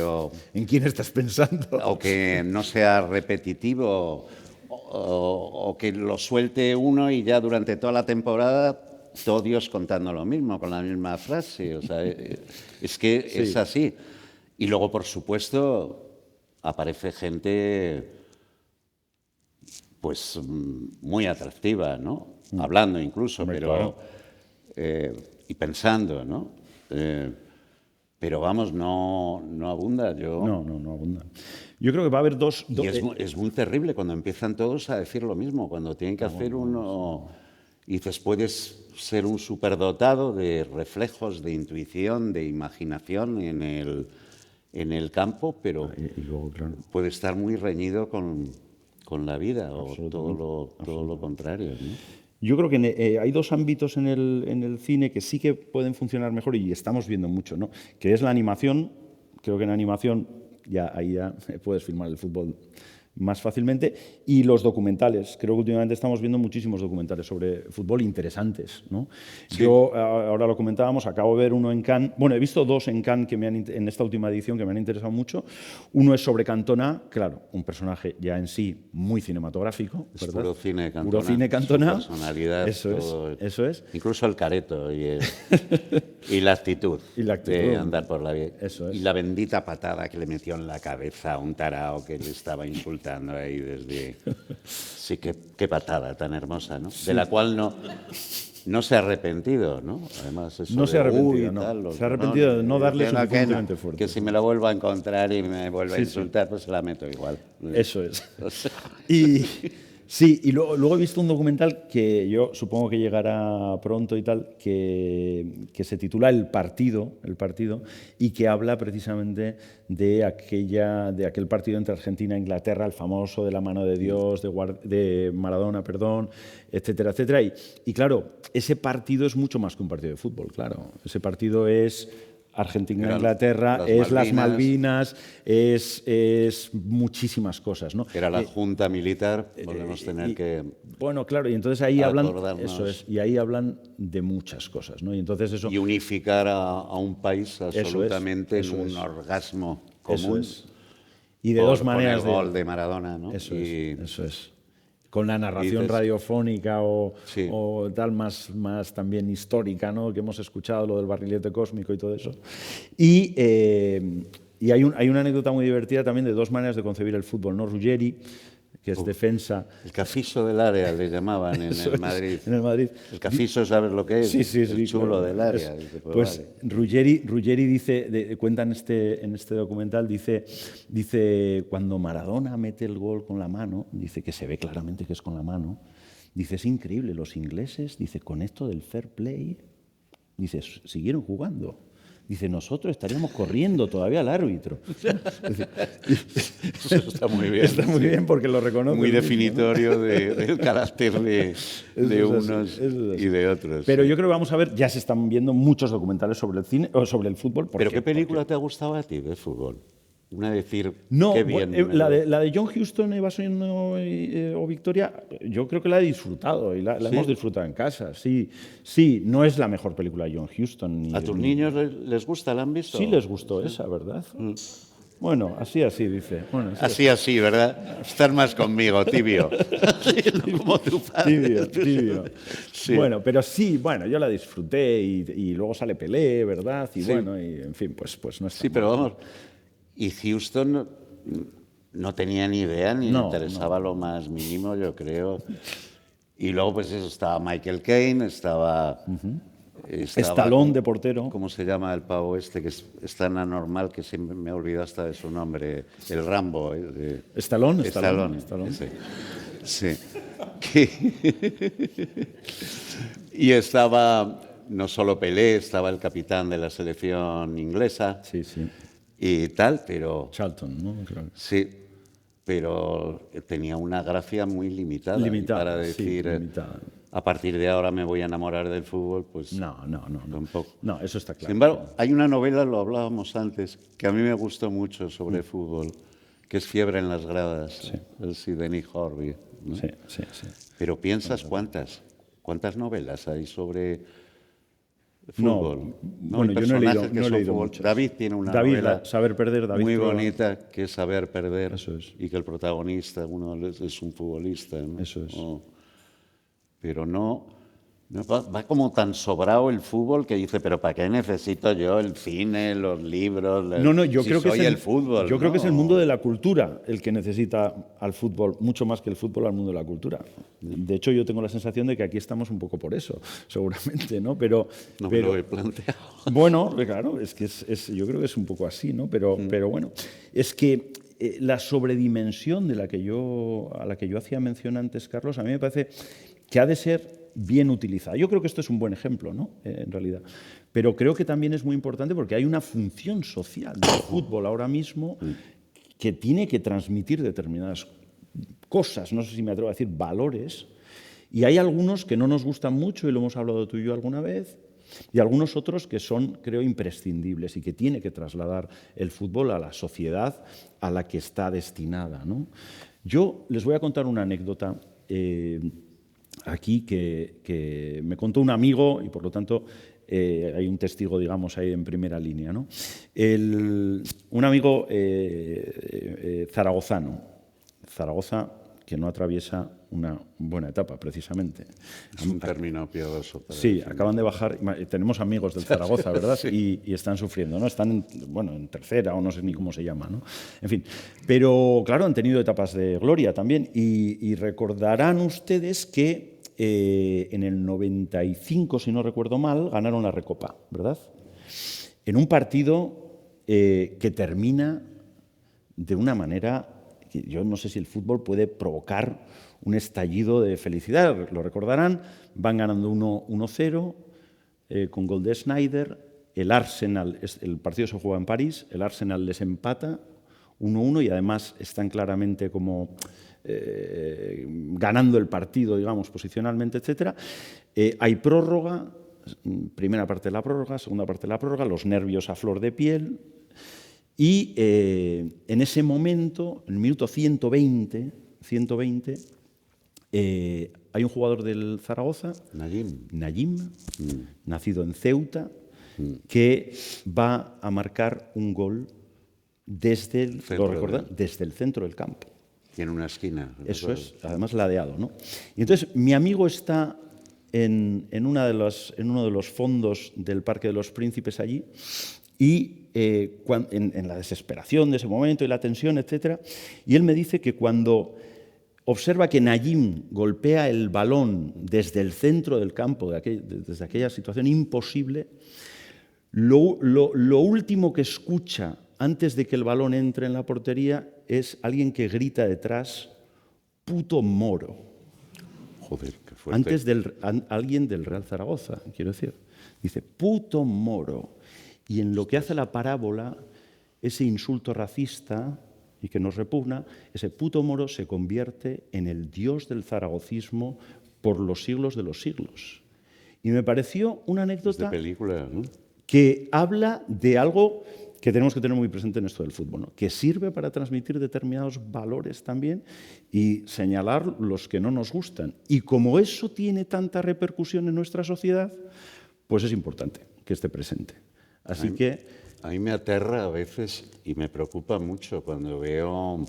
¿En quién estás pensando? O que no sea repetitivo, o que lo suelte uno y ya durante toda la temporada todo Dios contando lo mismo, con la misma frase. O sea, es que sí. Es así. Y luego, por supuesto, aparece gente pues muy atractiva, ¿no? Hablando incluso, pero claro. Y pensando, ¿no? Pero vamos, no abunda. No abunda. Yo creo que va a haber dos... Y es muy terrible cuando empiezan todos a decir lo mismo, cuando tienen que hacer uno... Y dices, puedes ser un superdotado de reflejos, de intuición, de imaginación en el campo, pero y luego, claro, puede estar muy reñido con la vida, o todo lo contrario, ¿no? Yo creo que hay dos ámbitos en el cine que sí que pueden funcionar mejor y estamos viendo mucho, ¿no? Que es la animación. Creo que en animación ahí ya puedes filmar el fútbol más fácilmente. Y los documentales. Creo que últimamente estamos viendo muchísimos documentales sobre fútbol interesantes, ¿no? Sí. Yo, ahora lo comentábamos, acabo de ver uno en Cannes. Bueno, he visto dos en Cannes en esta última edición que me han interesado mucho. Uno es sobre Cantona, claro, un personaje ya en sí muy cinematográfico, es ¿verdad? Puro cine Cantona. Puro cine Cantona. Su personalidad. Eso es. Incluso el careto y la actitud. De andar por la vida. Eso es. Y la bendita patada que le metió en la cabeza a un tarao que le estaba insultando ahí desde Sí, qué patada tan hermosa, ¿no? Sí. De la cual no se ha arrepentido, ¿no? Además, eso no se ha arrepentido, no. Tal, se ha arrepentido de no darle suficientemente fuerte. Que si me la vuelvo a encontrar y me vuelve a insultar, pues se la meto igual. Eso es. Y sí, y luego he visto un documental que yo supongo que llegará pronto y tal, que se titula El Partido, y que habla precisamente de aquel partido entre Argentina e Inglaterra, el famoso de la mano de Dios, de Maradona, perdón, etcétera, etcétera. Y claro, ese partido es mucho más que un partido de fútbol, claro. Ese partido es Argentina-Inglaterra, es las Malvinas, es muchísimas cosas, ¿no? Era la Junta Militar, podemos tener que... Bueno, claro, y entonces ahí hablan... Eso es, y ahí hablan de muchas cosas, ¿no? Y entonces eso... Y unificar a un país absolutamente en un orgasmo común. Eso es. Y de dos maneras... Con el gol de Maradona, ¿no? Eso es. Con la narración radiofónica o tal, más también histórica, ¿no? Que hemos escuchado, lo del barrilete cósmico y todo eso. Y hay una anécdota muy divertida también de dos maneras de concebir el fútbol, ¿no? Ruggeri, que es defensa... El cafiso del área le llamaban en el Madrid. En el Madrid. El cafiso, ¿sabes lo que es? Sí, el chulo del área. Pues vale. Ruggeri dice, cuenta en este documental, dice cuando Maradona mete el gol con la mano, dice que se ve claramente que es con la mano, dice, es increíble, los ingleses, dice, con esto del fair play, dice, siguieron jugando. Dice, nosotros estaríamos corriendo todavía al árbitro. Eso está muy bien. Está muy bien porque lo reconoce. Muy definitorio, ¿no? del carácter de unos y de otros. Pero yo creo que vamos a ver, ya se están viendo muchos documentales sobre el cine o sobre el fútbol. ¿Pero qué película te ha gustado a ti de fútbol? Una decir, no, qué bien. La de John Huston, Evasión o Victoria, yo creo que la he disfrutado y la hemos disfrutado en casa. Sí, no es la mejor película de John Huston. ¿A tus niños les gusta? ¿La han visto? Sí, les gustó esa, ¿verdad? Bueno, así, dice. Bueno, así, ¿verdad? Estar más conmigo, tibio. No como tu padre. Tibio. Sí. Bueno, pero sí, yo la disfruté y luego sale Pelé, ¿verdad? Y bueno, y en fin, pues no está Sí, pero vamos... Y Houston no tenía ni idea, ni le interesaba lo más mínimo, yo creo. Y luego, pues eso, estaba Michael Caine, estaba Stallone de portero. ¿Cómo se llama el pavo este? Que es tan anormal que siempre me he olvidado hasta de su nombre. El Rambo. Stallone. Sí. Y estaba no solo Pelé, estaba el capitán de la selección inglesa. Sí. Y tal, pero... Charlton, ¿no? Creo. Sí, pero tenía una gracia muy limitada. Para decir, limitada. A partir de ahora me voy a enamorar del fútbol, pues... No. Tampoco. No, eso está claro. Sin embargo, hay una novela, lo hablábamos antes, que a mí me gustó mucho sobre fútbol, que es Fiebre en las gradas, de Denis Horby, ¿no? Sí. Pero piensas cuántas novelas hay sobre... fútbol. Bueno, yo no he leído mucho. David tiene una novela Saber Perder, David muy bonita, que es Saber Perder. Eso es. Y que el protagonista, uno es un futbolista, ¿no? Eso es. Pero va como tan sobrado el fútbol que dice, pero ¿para qué necesito yo el cine, los libros? Yo creo que soy el fútbol. Yo creo que es el mundo de la cultura el que necesita al fútbol, mucho más que el fútbol al mundo de la cultura. De hecho, yo tengo la sensación de que aquí estamos un poco por eso, seguramente, ¿no? Pero me lo he planteado. Bueno, claro, es que yo creo que es un poco así, ¿no? Pero bueno, es que la sobredimensión a la que yo hacía mención antes, Carlos, a mí me parece que ha de ser bien utilizada. Yo creo que esto es un buen ejemplo, ¿no? En realidad. Pero creo que también es muy importante porque hay una función social del fútbol ahora mismo que tiene que transmitir determinadas cosas, no sé si me atrevo a decir valores, y hay algunos que no nos gustan mucho, y lo hemos hablado tú y yo alguna vez, y algunos otros que son, creo, imprescindibles y que tiene que trasladar el fútbol a la sociedad a la que está destinada, ¿no? Yo les voy a contar una anécdota aquí que me contó un amigo y por lo tanto hay un testigo, digamos, ahí en primera línea, ¿no? Un amigo zaragozano. Zaragoza, que no atraviesa una buena etapa, precisamente. Es un término piadoso. Sí, acaban de bajar. Tenemos amigos del Zaragoza, ¿verdad? Sí. Y están sufriendo, ¿no? Están, en tercera o no sé ni cómo se llama, ¿no? En fin, pero claro, han tenido etapas de gloria también. Y recordarán ustedes que en el 95, si no recuerdo mal, ganaron la Recopa, ¿verdad? En un partido que termina de una manera que yo no sé si el fútbol puede provocar un estallido de felicidad. Lo recordarán, van ganando 1-0 con gol de Sneijder. El Arsenal, el partido se juega en París, el Arsenal les empata 1-1 y además están claramente como ganando el partido, digamos, posicionalmente, etc. Hay prórroga, primera parte de la prórroga, segunda parte de la prórroga, los nervios a flor de piel. Y en ese momento, en el minuto 120, hay un jugador del Zaragoza, Nayim, nacido en Ceuta, que va a marcar un gol desde el centro del campo. Y en una esquina. Eso es, además ladeado, ¿no? Y entonces mi amigo está en uno de los fondos del Parque de los Príncipes allí y en la desesperación de ese momento y la tensión, etc. Y él me dice que cuando observa que Nayim golpea el balón desde el centro del campo, desde aquella situación imposible, lo último que escucha antes de que el balón entre en la portería es alguien que grita detrás, puto moro. Joder, qué fuerte. Alguien del Real Zaragoza, quiero decir. Dice, puto moro. Y en lo que hace la parábola, ese insulto racista y que nos repugna, ese puto moro se convierte en el dios del zaragocismo por los siglos de los siglos. Y me pareció una anécdota de película, ¿no? Que habla de algo que tenemos que tener muy presente en esto del fútbol, ¿no? Que sirve para transmitir determinados valores también y señalar los que no nos gustan. Y como eso tiene tanta repercusión en nuestra sociedad, pues es importante que esté presente. Así que a mí me aterra a veces y me preocupa mucho cuando veo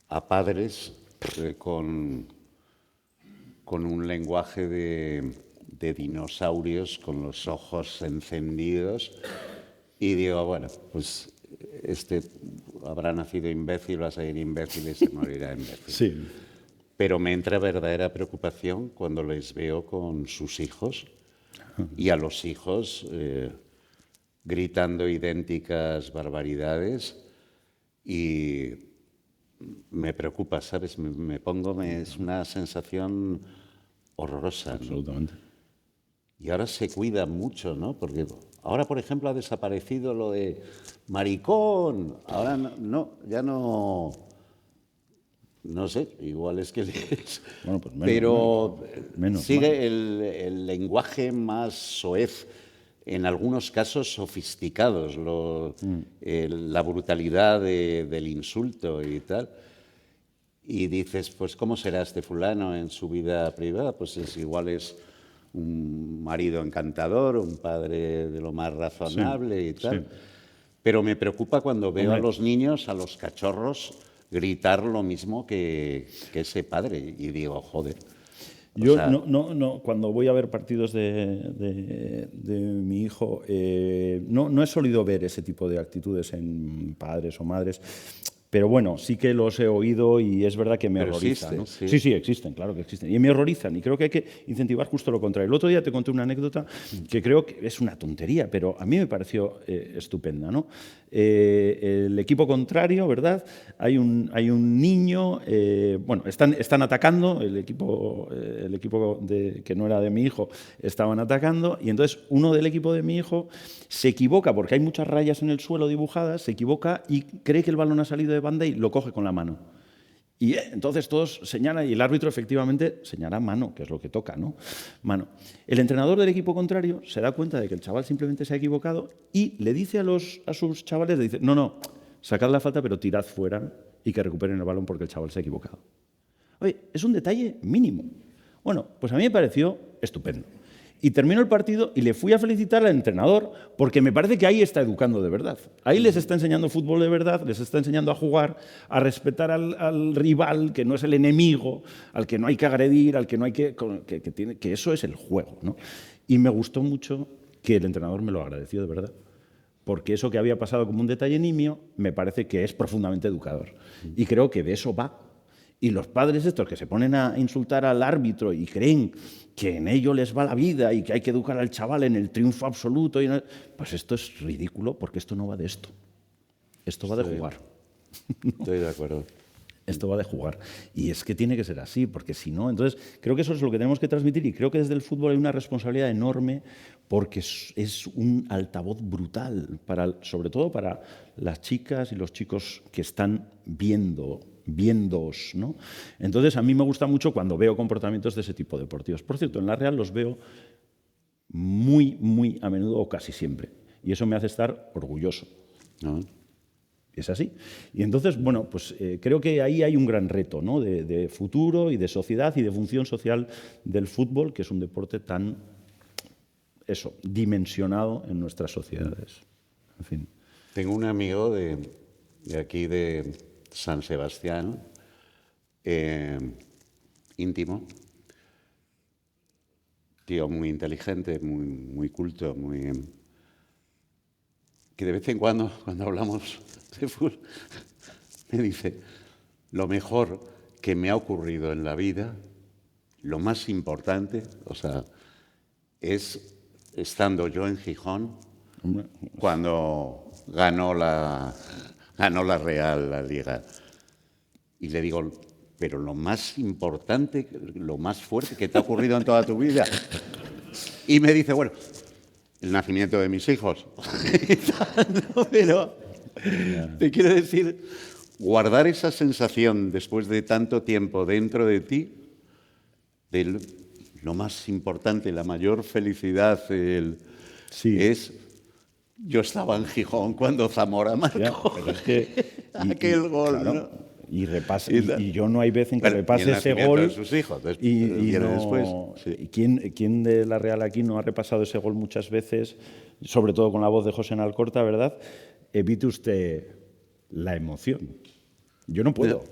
a padres con un lenguaje de dinosaurios, con los ojos encendidos, y digo, bueno, pues este habrá nacido imbécil, va a seguir imbécil y se morirá imbécil. Sí. Pero me entra verdadera preocupación cuando les veo con sus hijos y a los hijos gritando idénticas barbaridades y me preocupa, ¿sabes? Es una sensación horrorosa, ¿no? Absolutamente. Y ahora se cuida mucho, ¿no? Porque ahora, por ejemplo, ha desaparecido lo de maricón. Ahora ya no... No sé, igual es que... Bueno, pues menos, sigue el lenguaje más soez, en algunos casos sofisticados, la brutalidad del insulto y tal. Y dices, pues, ¿cómo será este fulano en su vida privada? Pues igual es un marido encantador, un padre de lo más razonable y tal. Sí. Pero me preocupa cuando veo a los niños, a los cachorros, gritar lo mismo que ese padre. Y digo, joder. Yo cuando voy a ver partidos de mi hijo, no he solido ver ese tipo de actitudes en padres o madres. Pero bueno, sí que los he oído y es verdad que me horrorizan, ¿no? Sí, existen, claro que existen. Y me horrorizan y creo que hay que incentivar justo lo contrario. El otro día te conté una anécdota que creo que es una tontería, pero a mí me pareció estupenda, ¿no? El equipo contrario, ¿verdad? Hay un niño, están atacando, el equipo que no era de mi hijo estaban atacando y entonces uno del equipo de mi hijo se equivoca porque hay muchas rayas en el suelo dibujadas, se equivoca y cree que el balón ha salido de banda y lo coge con la mano. Y entonces todos señalan, y el árbitro efectivamente señala mano, que es lo que toca, ¿no? Mano. El entrenador del equipo contrario se da cuenta de que el chaval simplemente se ha equivocado y le dice a sus chavales, le dice, no, sacad la falta pero tirad fuera y que recuperen el balón porque el chaval se ha equivocado. Oye, es un detalle mínimo. Bueno, pues a mí me pareció estupendo. Y terminó el partido y le fui a felicitar al entrenador porque me parece que ahí está educando de verdad. Ahí les está enseñando fútbol de verdad, les está enseñando a jugar, a respetar al rival, que no es el enemigo, al que no hay que agredir, al que no hay que eso es el juego, ¿no? Y me gustó mucho que el entrenador me lo agradeció de verdad. Porque eso que había pasado como un detalle nimio me parece que es profundamente educador. Y creo que de eso va. Y los padres estos que se ponen a insultar al árbitro y creen que en ello les va la vida y que hay que educar al chaval en el triunfo absoluto, pues esto es ridículo porque esto no va de esto. Esto va de jugar. Estoy de acuerdo. Esto va de jugar. Y es que tiene que ser así, porque si no... Entonces, creo que eso es lo que tenemos que transmitir y creo que desde el fútbol hay una responsabilidad enorme porque es un altavoz brutal, sobre todo para las chicas y los chicos que están viéndoos, ¿no? Entonces, a mí me gusta mucho cuando veo comportamientos de ese tipo deportivos. Por cierto, en la Real los veo muy, muy a menudo o casi siempre. Y eso me hace estar orgulloso. ¿No? Es así. Y entonces, bueno, pues creo que ahí hay un gran reto, ¿no? de futuro y de sociedad y de función social del fútbol, que es un deporte tan, dimensionado en nuestras sociedades. En fin. Tengo un amigo de aquí de San Sebastián, íntimo, tío muy inteligente, muy culto, que de vez en cuando hablamos de fútbol, me dice, lo mejor que me ha ocurrido en la vida, lo más importante, o sea, es estando yo en Gijón, cuando ganó la Real la Liga. Y le digo, pero lo más importante, lo más fuerte que te ha ocurrido en toda tu vida. Y me dice, bueno, el nacimiento de mis hijos. No, pero te quiero decir, guardar esa sensación después de tanto tiempo dentro de ti, de lo más importante, la mayor felicidad, es... Yo estaba en Gijón cuando Zamora marcó aquel gol. Claro, ¿no? Y yo no hay vez en que repase ese gol. De sus hijos, y no, después. Sí. ¿Quién de la Real aquí no ha repasado ese gol muchas veces, sobre todo con la voz de José Alcorta, ¿verdad? Evite usted la emoción. Yo no puedo.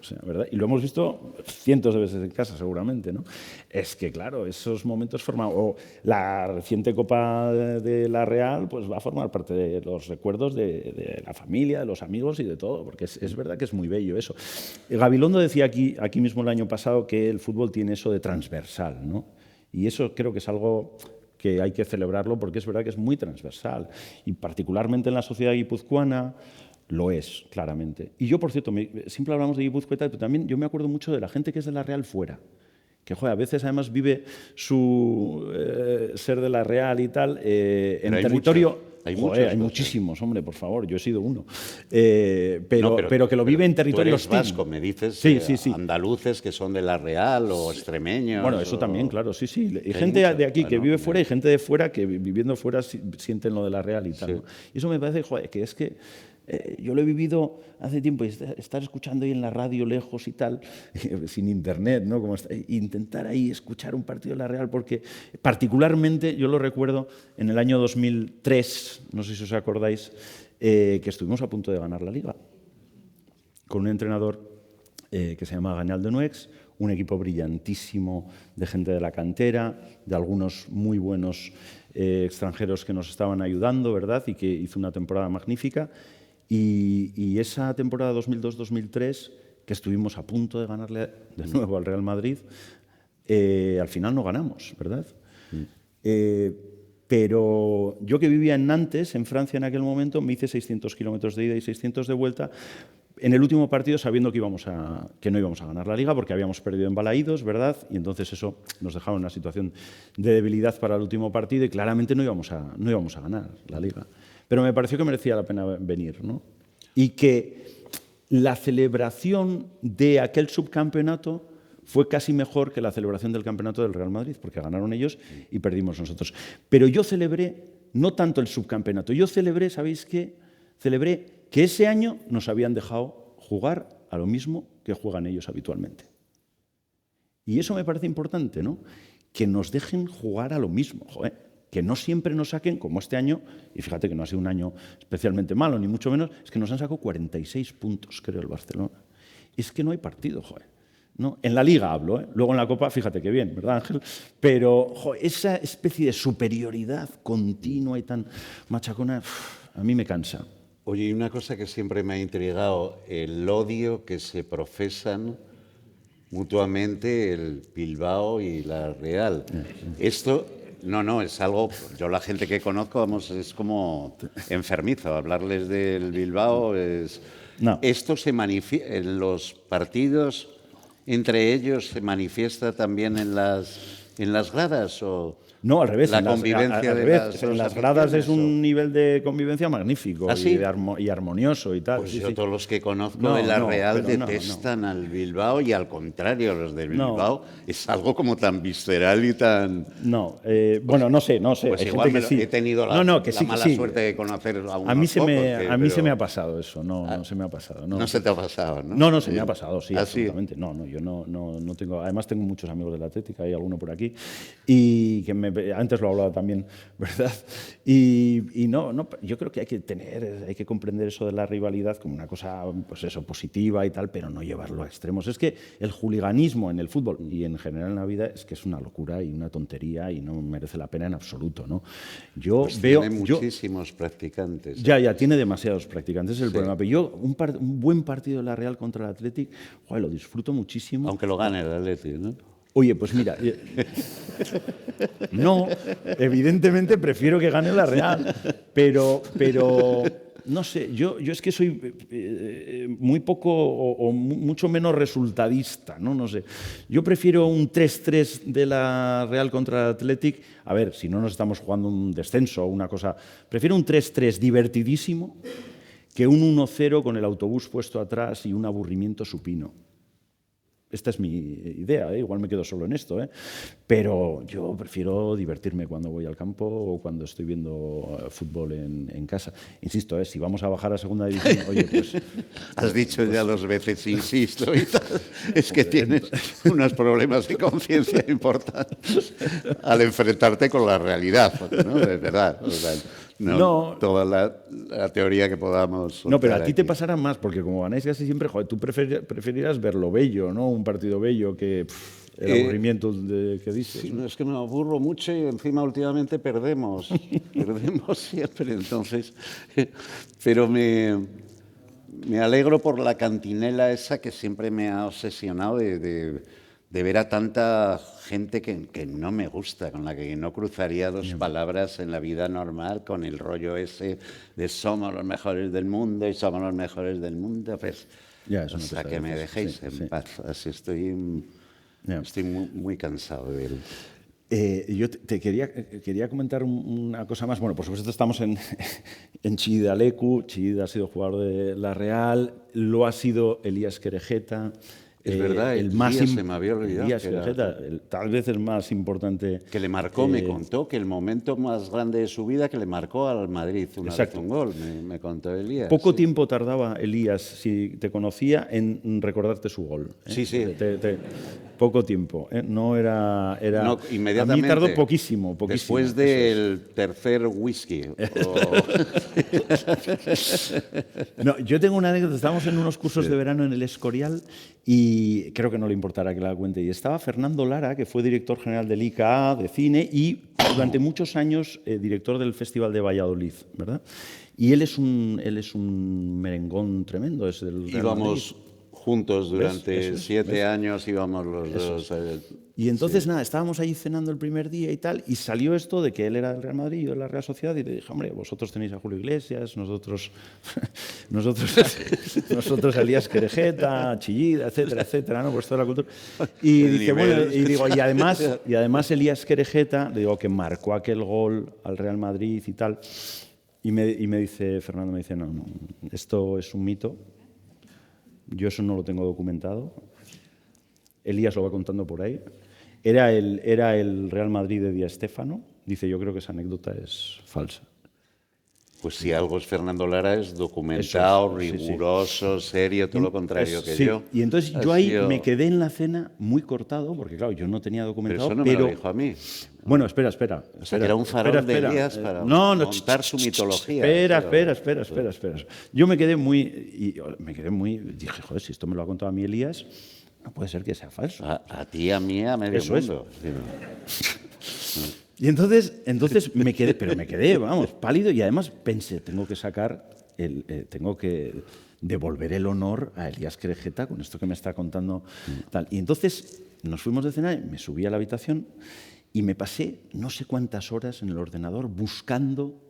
O sea, ¿verdad? Y lo hemos visto cientos de veces en casa, seguramente, ¿no? Es que, claro, esos momentos forman... O la reciente Copa de la Real pues va a formar parte de los recuerdos de la familia, de los amigos y de todo, porque es verdad que es muy bello eso. Gabilondo decía aquí mismo el año pasado que el fútbol tiene eso de transversal, ¿no? Y eso creo que es algo que hay que celebrarlo porque es verdad que es muy transversal. Y particularmente en la sociedad guipuzcoana... Lo es, claramente. Y yo, por cierto, siempre hablamos de Guipúzcoa y tal, pero también yo me acuerdo mucho de la gente que es de la Real fuera. Que, joder, a veces además vive su ser de la Real y tal en territorio... Hay muchísimos, hombre, por favor, yo he sido uno. Pero que lo vive en territorio hostil. Vasco, me dices, sí. andaluces que son de la Real o extremeños. Bueno, eso también, claro, sí. Y gente de aquí que vive fuera y gente de fuera que viviendo fuera sienten lo de la Real y tal. Sí. ¿no? Y eso me parece, joder, que es que... yo lo he vivido hace tiempo y estar escuchando ahí en la radio lejos y tal, sin internet, ¿no? Intentar ahí escuchar un partido de la Real, porque particularmente yo lo recuerdo en el año 2003, no sé si os acordáis, que estuvimos a punto de ganar la Liga, con un entrenador que se llama Gañal de Nuex, un equipo brillantísimo de gente de la cantera, de algunos muy buenos extranjeros que nos estaban ayudando, ¿verdad? Y que hizo una temporada magnífica. Y esa temporada 2002-2003, que estuvimos a punto de ganarle de nuevo al Real Madrid, al final no ganamos, ¿verdad? Pero yo que vivía en Nantes, en Francia en aquel momento, me hice 600 kilómetros de ida y 600 de vuelta, en el último partido sabiendo que no íbamos a ganar la Liga porque habíamos perdido en Balaídos, ¿verdad? Y entonces eso nos dejaba en una situación de debilidad para el último partido y claramente no íbamos a ganar la Liga. Pero me pareció que merecía la pena venir, ¿no? Y que la celebración de aquel subcampeonato fue casi mejor que la celebración del campeonato del Real Madrid, porque ganaron ellos y perdimos nosotros. Pero yo celebré no tanto el subcampeonato, yo celebré, ¿sabéis qué? Celebré que ese año nos habían dejado jugar a lo mismo que juegan ellos habitualmente. Y eso me parece importante, ¿no? que nos dejen jugar a lo mismo, joder. Que no siempre nos saquen, como este año, y fíjate que no ha sido un año especialmente malo, ni mucho menos, es que nos han sacado 46 puntos, creo, el Barcelona. Es que no hay partido, joder. ¿No? En la Liga hablo, ¿eh? Luego en la Copa, fíjate qué bien, ¿verdad, Ángel? Pero joder, esa especie de superioridad continua y tan machacona, a mí me cansa. Oye, y una cosa que siempre me ha intrigado, el odio que se profesan mutuamente el Bilbao y la Real. Esto... No, es algo, yo la gente que conozco, vamos, es como enfermizo, hablarles del Bilbao es... No. ¿Esto se manifiesta en los partidos entre ellos, se manifiesta también en las gradas o...? No, al revés. La convivencia al de revés. las En las gradas es un o... nivel de convivencia magnífico. ¿Ah, sí? y armonioso y tal. Pues sí, yo sí. todos los que conozco de la Real pero detestan al Bilbao y al contrario, los del Bilbao es algo como tan visceral y tan... No, bueno, no sé. Pues Hay igual gente que sí. he tenido la mala suerte de conocer a unos a mí se pocos, me ha pasado eso, no se me ha pasado. No se te ha pasado, ¿no? No, se me ha pasado, sí, ¿Ah, absolutamente. No, yo no tengo... Además tengo muchos amigos de la Atlética, hay alguno por aquí, y que antes lo hablaba también, ¿verdad? Y no, yo creo que hay que comprender eso de la rivalidad como una cosa, pues eso, positiva y tal, pero no llevarlo a extremos. Es que el juliganismo en el fútbol y en general en la vida es que es una locura y una tontería y no merece la pena en absoluto, ¿no? Yo pues veo... Tiene muchísimos practicantes. Ya, tiene demasiados practicantes, es el problema. Pero yo, un buen partido de la Real contra el Athletic, joder, lo disfruto muchísimo. Aunque lo gane el Athletic, ¿no? Oye, pues mira, no, evidentemente prefiero que gane la Real, pero no sé, yo es que soy muy poco o mucho menos resultadista, ¿no? No sé. Yo prefiero un 3-3 de la Real contra el Athletic, a ver, si no nos estamos jugando un descenso o una cosa, prefiero un 3-3 divertidísimo que un 1-0 con el autobús puesto atrás y un aburrimiento supino. Esta es mi idea, igual me quedo solo en esto, pero yo prefiero divertirme cuando voy al campo o cuando estoy viendo fútbol en casa. Insisto, si vamos a bajar a segunda división, oye, pues... Has dicho ya 2 veces, insisto, y tal. Es que tienes unos problemas de conciencia importantes al enfrentarte con la realidad, ¿no? De verdad. O sea, no toda la teoría que podamos... No, pero a ti te aquí pasará más, porque como ganáis casi siempre, joder, tú preferirás ver lo bello, ¿no? Un partido bello que el aburrimiento que dices. Sí, no, es que me aburro mucho y encima últimamente perdemos. Perdemos siempre, entonces... Pero me alegro por la cantinela esa que siempre me ha obsesionado de ver a tanta gente que no me gusta, con la que no cruzaría 2 palabras en la vida normal, con el rollo ese de somos los mejores del mundo y somos los mejores del mundo, pues eso hasta que me dejéis en paz. Así estoy muy cansado de él. Yo te quería comentar una cosa más. Bueno, por supuesto estamos en Chillida Leku. Chillida ha sido jugador de la Real, lo ha sido Elías Querejeta. Es verdad, se me había olvidado. Elías Querejeta, tal vez el más importante. Que le marcó, me contó que el momento más grande de su vida que le marcó al Madrid una vez un gol, me contó Elías. Poco tiempo tardaba Elías, si te conocía, en recordarte su gol. Sí. Poco tiempo. No era... No, inmediatamente. A mí tardó poquísimo. Después del tercer whisky. No, yo tengo una anécdota. Estábamos en unos cursos de verano en el Escorial y creo que no le importará que la cuente. Y estaba Fernando Lara, que fue director general del ICA de cine y durante muchos años director del Festival de Valladolid, ¿verdad? Y él es un merengón tremendo. Es del Real Íbamos Madrid. Juntos durante 7 años, íbamos los dos. Y entonces, nada, estábamos ahí cenando el primer día y tal, y salió esto de que él era del Real Madrid y yo de la Real Sociedad, y le dije, hombre, vosotros tenéis a Julio Iglesias, nosotros a Elías Querejeta, Chillida, etcétera, ¿no? Pues toda la cultura. Y dice, bueno, y además Elías Querejeta, le digo, que marcó aquel gol al Real Madrid y tal, y me dice, Fernando me dice, no, esto es un mito. Yo eso no lo tengo documentado. Elías lo va contando por ahí. Era el Real Madrid de Di Stéfano. Dice, yo creo que esa anécdota es falsa. Pues si algo es Fernando Lara, es documentado, Eso es, sí, riguroso, serio, todo lo contrario que sí. yo. Y entonces Ha yo ahí sido- me quedé en la cena muy cortado, porque claro, yo no tenía Pero documentado, eso no me lo dijo a mí. Bueno, espera. O sea, que era un farol de Elías para montar su mitología. Espera. Yo me quedé muy, dije, joder, si esto me lo ha contado a mí Elías, no puede ser que sea falso. A ti, a mí, a medio Eso es. mundo. Y entonces me quedé, vamos, pálido, y además pensé, tengo que devolver el honor a Elías Querejeta con esto que me está contando tal. Y entonces nos fuimos de cenar, me subí a la habitación y me pasé no sé cuántas horas en el ordenador buscando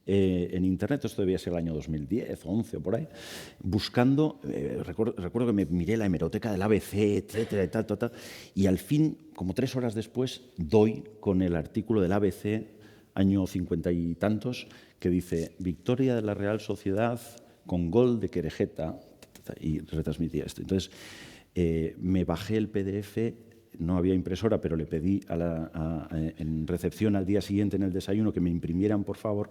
en internet, esto debía ser el año 2010, 11 o por ahí, buscando, recuerdo que me miré la hemeroteca del ABC, etcétera, y tal, y al fin, como 3 horas después, doy con el artículo del ABC, año 50 y tantos, que dice, victoria de la Real Sociedad con gol de Querejeta, y retransmitía esto. Entonces, me bajé el PDF, no había impresora, pero le pedí en recepción al día siguiente en el desayuno que me imprimieran, por favor,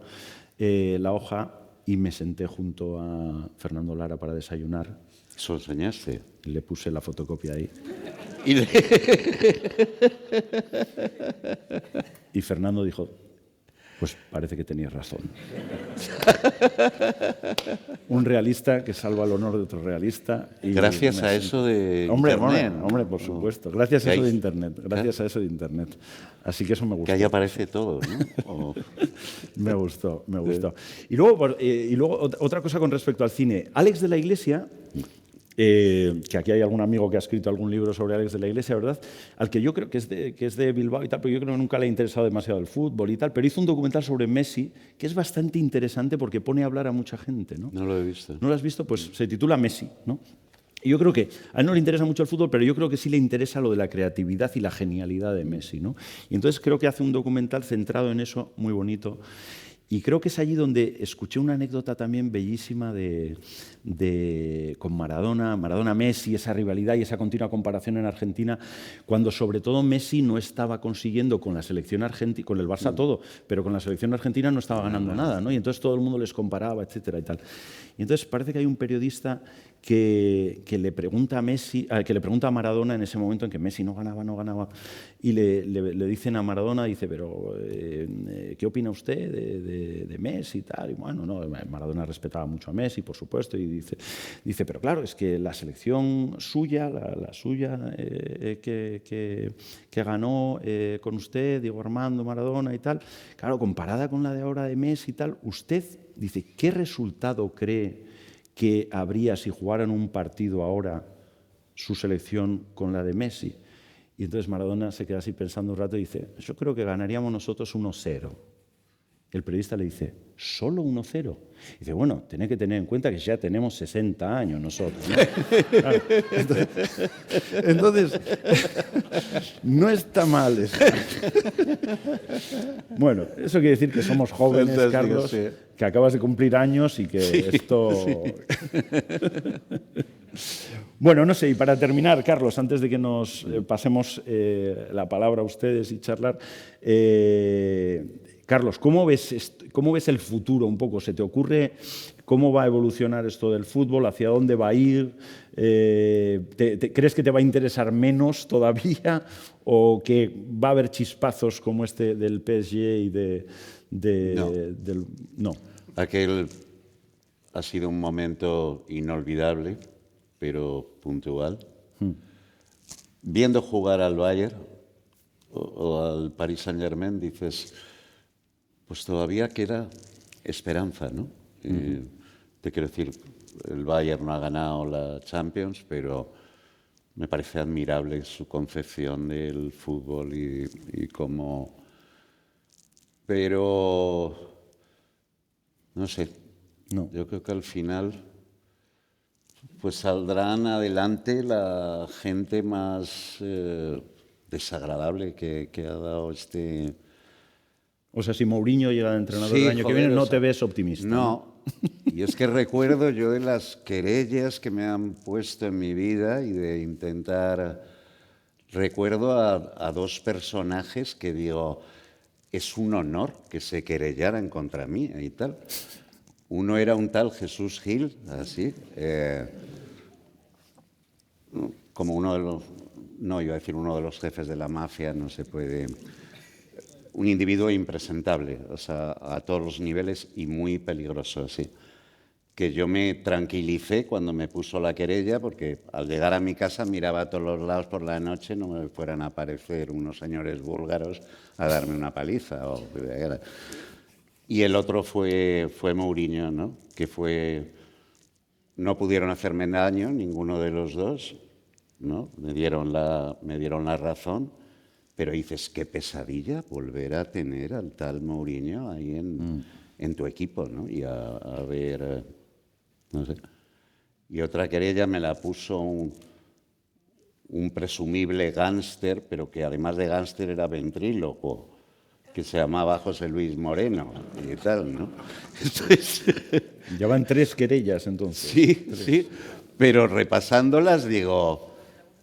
la hoja, y me senté junto a Fernando Lara para desayunar. Eso enseñaste. Le puse la fotocopia ahí. Y Fernando dijo, pues parece que tenías razón. Un realista que salva el honor de otro realista. Y gracias a eso de Internet. Hombre, por supuesto. Gracias a eso de Internet. Gracias a eso de Internet. Así que eso me gustó. Que ahí aparece todo, ¿no? Me gustó. Y luego otra cosa con respecto al cine. Alex de la Iglesia, que aquí hay algún amigo que ha escrito algún libro sobre Alex de la Iglesia, ¿verdad? Al que yo creo que es de Bilbao y tal, pero yo creo que nunca le ha interesado demasiado el fútbol y tal, pero hizo un documental sobre Messi que es bastante interesante porque pone a hablar a mucha gente, ¿no? No lo he visto. ¿No lo has visto? Pues se titula Messi, ¿no? Y yo creo que a él no le interesa mucho el fútbol, pero yo creo que sí le interesa lo de la creatividad y la genialidad de Messi, ¿no? Y entonces creo que hace un documental centrado en eso, muy bonito. Y creo que es allí donde escuché una anécdota también bellísima con Maradona-Messi, esa rivalidad y esa continua comparación en Argentina, cuando sobre todo Messi no estaba consiguiendo con la selección argentina, con el Barça todo, pero con la selección argentina no estaba ganando nada, ¿no? Y entonces todo el mundo les comparaba, etcétera y tal. Y entonces parece que hay un periodista que le pregunta a Maradona en ese momento en que Messi no ganaba, y le dicen a Maradona, dice, pero ¿qué opina usted de Messi y tal? Y bueno, no, Maradona respetaba mucho a Messi, por supuesto, y dice, pero claro, es que la selección suya, la suya que ganó con usted, Diego Armando Maradona y tal, claro, comparada con la de ahora de Messi y tal, usted dice, ¿qué resultado cree que habría si jugaran un partido ahora su selección con la de Messi? Y entonces Maradona se queda así pensando un rato y dice, yo creo que ganaríamos nosotros 1-0. El periodista le dice, ¿solo 1-0? Y dice, bueno, tenés que tener en cuenta que ya tenemos 60 años nosotros, ¿no? Claro. Entonces, no está mal eso. Bueno, eso quiere decir que somos jóvenes, Fantástico, Carlos, sí. que acabas de cumplir años y que esto... Bueno, no sé, y para terminar, Carlos, antes de que nos pasemos la palabra a ustedes y charlar, Carlos, ¿cómo ves el futuro un poco? ¿Se te ocurre cómo va a evolucionar esto del fútbol? ¿Hacia dónde va a ir? ¿Crees que te va a interesar menos todavía? ¿O que va a haber chispazos como este del PSG y No. Aquel ha sido un momento inolvidable, pero puntual. Viendo jugar al Bayern o al Paris Saint-Germain, dices, pues todavía queda esperanza, ¿no? Te quiero decir, el Bayern no ha ganado la Champions, pero me parece admirable su concepción del fútbol y cómo... Pero, no sé, yo creo que al final pues saldrán adelante la gente más desagradable que ha dado este... O sea, si Mourinho llega de entrenador Sí, el año que joder, viene, no o sea, te ves optimista. No. Y es que recuerdo yo de las querellas que me han puesto en mi vida y de intentar... Recuerdo a dos personajes que digo, es un honor que se querellaran contra mí y tal. Uno era un tal Jesús Gil, así, como uno de los, no iba a decir uno de los jefes de la mafia, no se puede, un individuo impresentable, o sea, a todos los niveles y muy peligroso, sí. Que yo me tranquilicé cuando me puso la querella, porque al llegar a mi casa miraba a todos los lados por la noche, no me fueran a aparecer unos señores búlgaros a darme una paliza. Y el otro fue Mourinho, ¿no? Que no pudieron hacerme daño, ninguno de los dos, ¿no? Me dieron la razón, pero dices, qué pesadilla volver a tener al tal Mourinho ahí en tu equipo, ¿no? Y a ver, no sé. Y otra querella me la puso un presumible gángster, pero que además de gángster era ventríloco, que se llamaba José Luis Moreno y tal, ¿no? Entonces, Ya van 3 querellas, entonces. sí, pero repasándolas digo,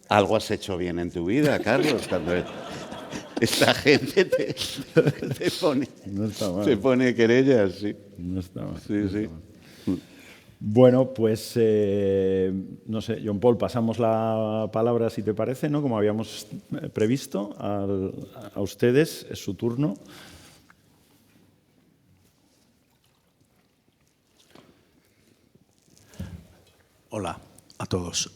algo has hecho bien en tu vida, Carlos, cuando esta gente te pone, No está mal. se pone querellas, sí. No está mal. Sí, no sí. está mal. Bueno, pues no sé, John Paul, pasamos la palabra, si te parece, ¿no? Como habíamos previsto, a ustedes, es su turno. Hola a todos.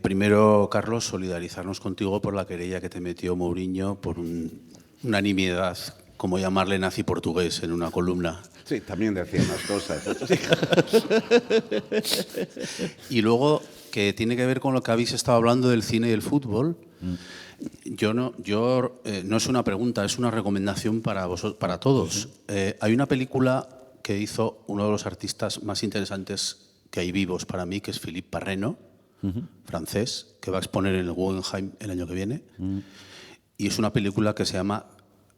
Primero, Carlos, solidarizarnos contigo por la querella que te metió Mourinho por una nimiedad, como llamarle nazi portugués en una columna. Sí, también decía más cosas. Y luego, que tiene que ver con lo que habéis estado hablando del cine y el fútbol. No es una pregunta, es una recomendación para vosotros, para todos. Hay una película que hizo uno de los artistas más interesantes que hay vivos para mí, que es Philippe Parreno, francés, que va a exponer en el Guggenheim el año que viene. Y es una película que se llama,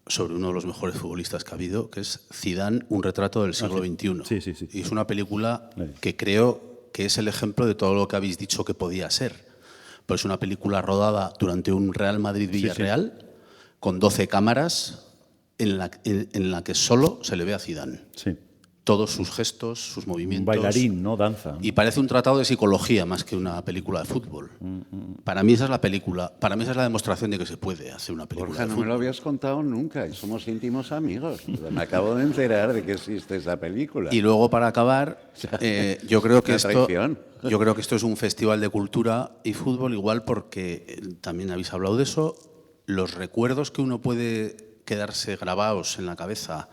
sobre uno de los mejores futbolistas que ha habido, que es Zidane, un retrato del siglo XXI. Sí. Y es una película que creo que es el ejemplo de todo lo que habéis dicho que podía ser. Pues es una película rodada durante un Real Madrid-Villarreal, con 12 cámaras, en la que solo se le ve a Zidane. Sí. Todos sus gestos, sus movimientos. Un bailarín, ¿no? Danza. Y parece un tratado de psicología más que una película de fútbol. Para mí esa es la película, para mí esa es la demostración de que se puede hacer una película Borja, de no fútbol. me lo habías contado nunca y somos íntimos amigos. Me acabo de enterar de que existe esa película. Y luego, para acabar, yo creo que Una esto traición. Yo creo que esto es un festival de cultura y fútbol, igual porque también habéis hablado de eso. Los recuerdos que uno puede quedarse grabados en la cabeza,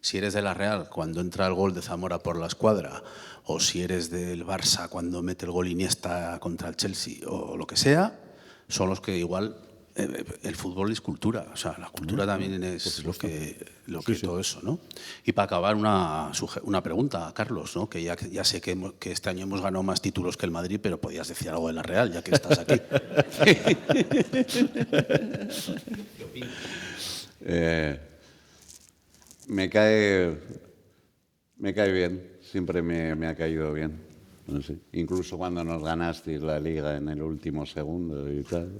si eres de la Real cuando entra el gol de Zamora por la escuadra, o si eres del Barça cuando mete el gol Iniesta contra el Chelsea, o lo que sea, son los que igual... el fútbol es cultura, o sea, la cultura también es lo que todo eso, ¿no? Y para acabar, una pregunta a Carlos, ¿no? Que ya sé que este año hemos ganado más títulos que el Madrid, pero podías decir algo de la Real, ya que estás aquí. ¿Qué opinas? Me cae bien, siempre me ha caído bien. No sé. Incluso cuando nos ganasteis la Liga en el último segundo y tal.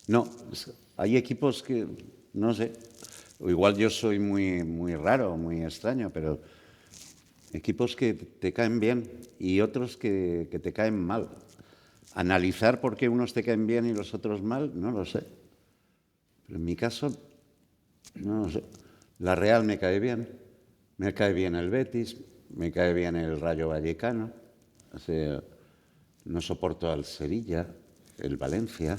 No, hay equipos que, no sé, igual yo soy muy raro, muy extraño, pero equipos que te caen bien y otros que te caen mal. Analizar por qué unos te caen bien y los otros mal, no lo sé. Pero en mi caso, no lo sé. La Real me cae bien el Betis, me cae bien el Rayo Vallecano. O sea, no soporto al Sevilla, el Valencia.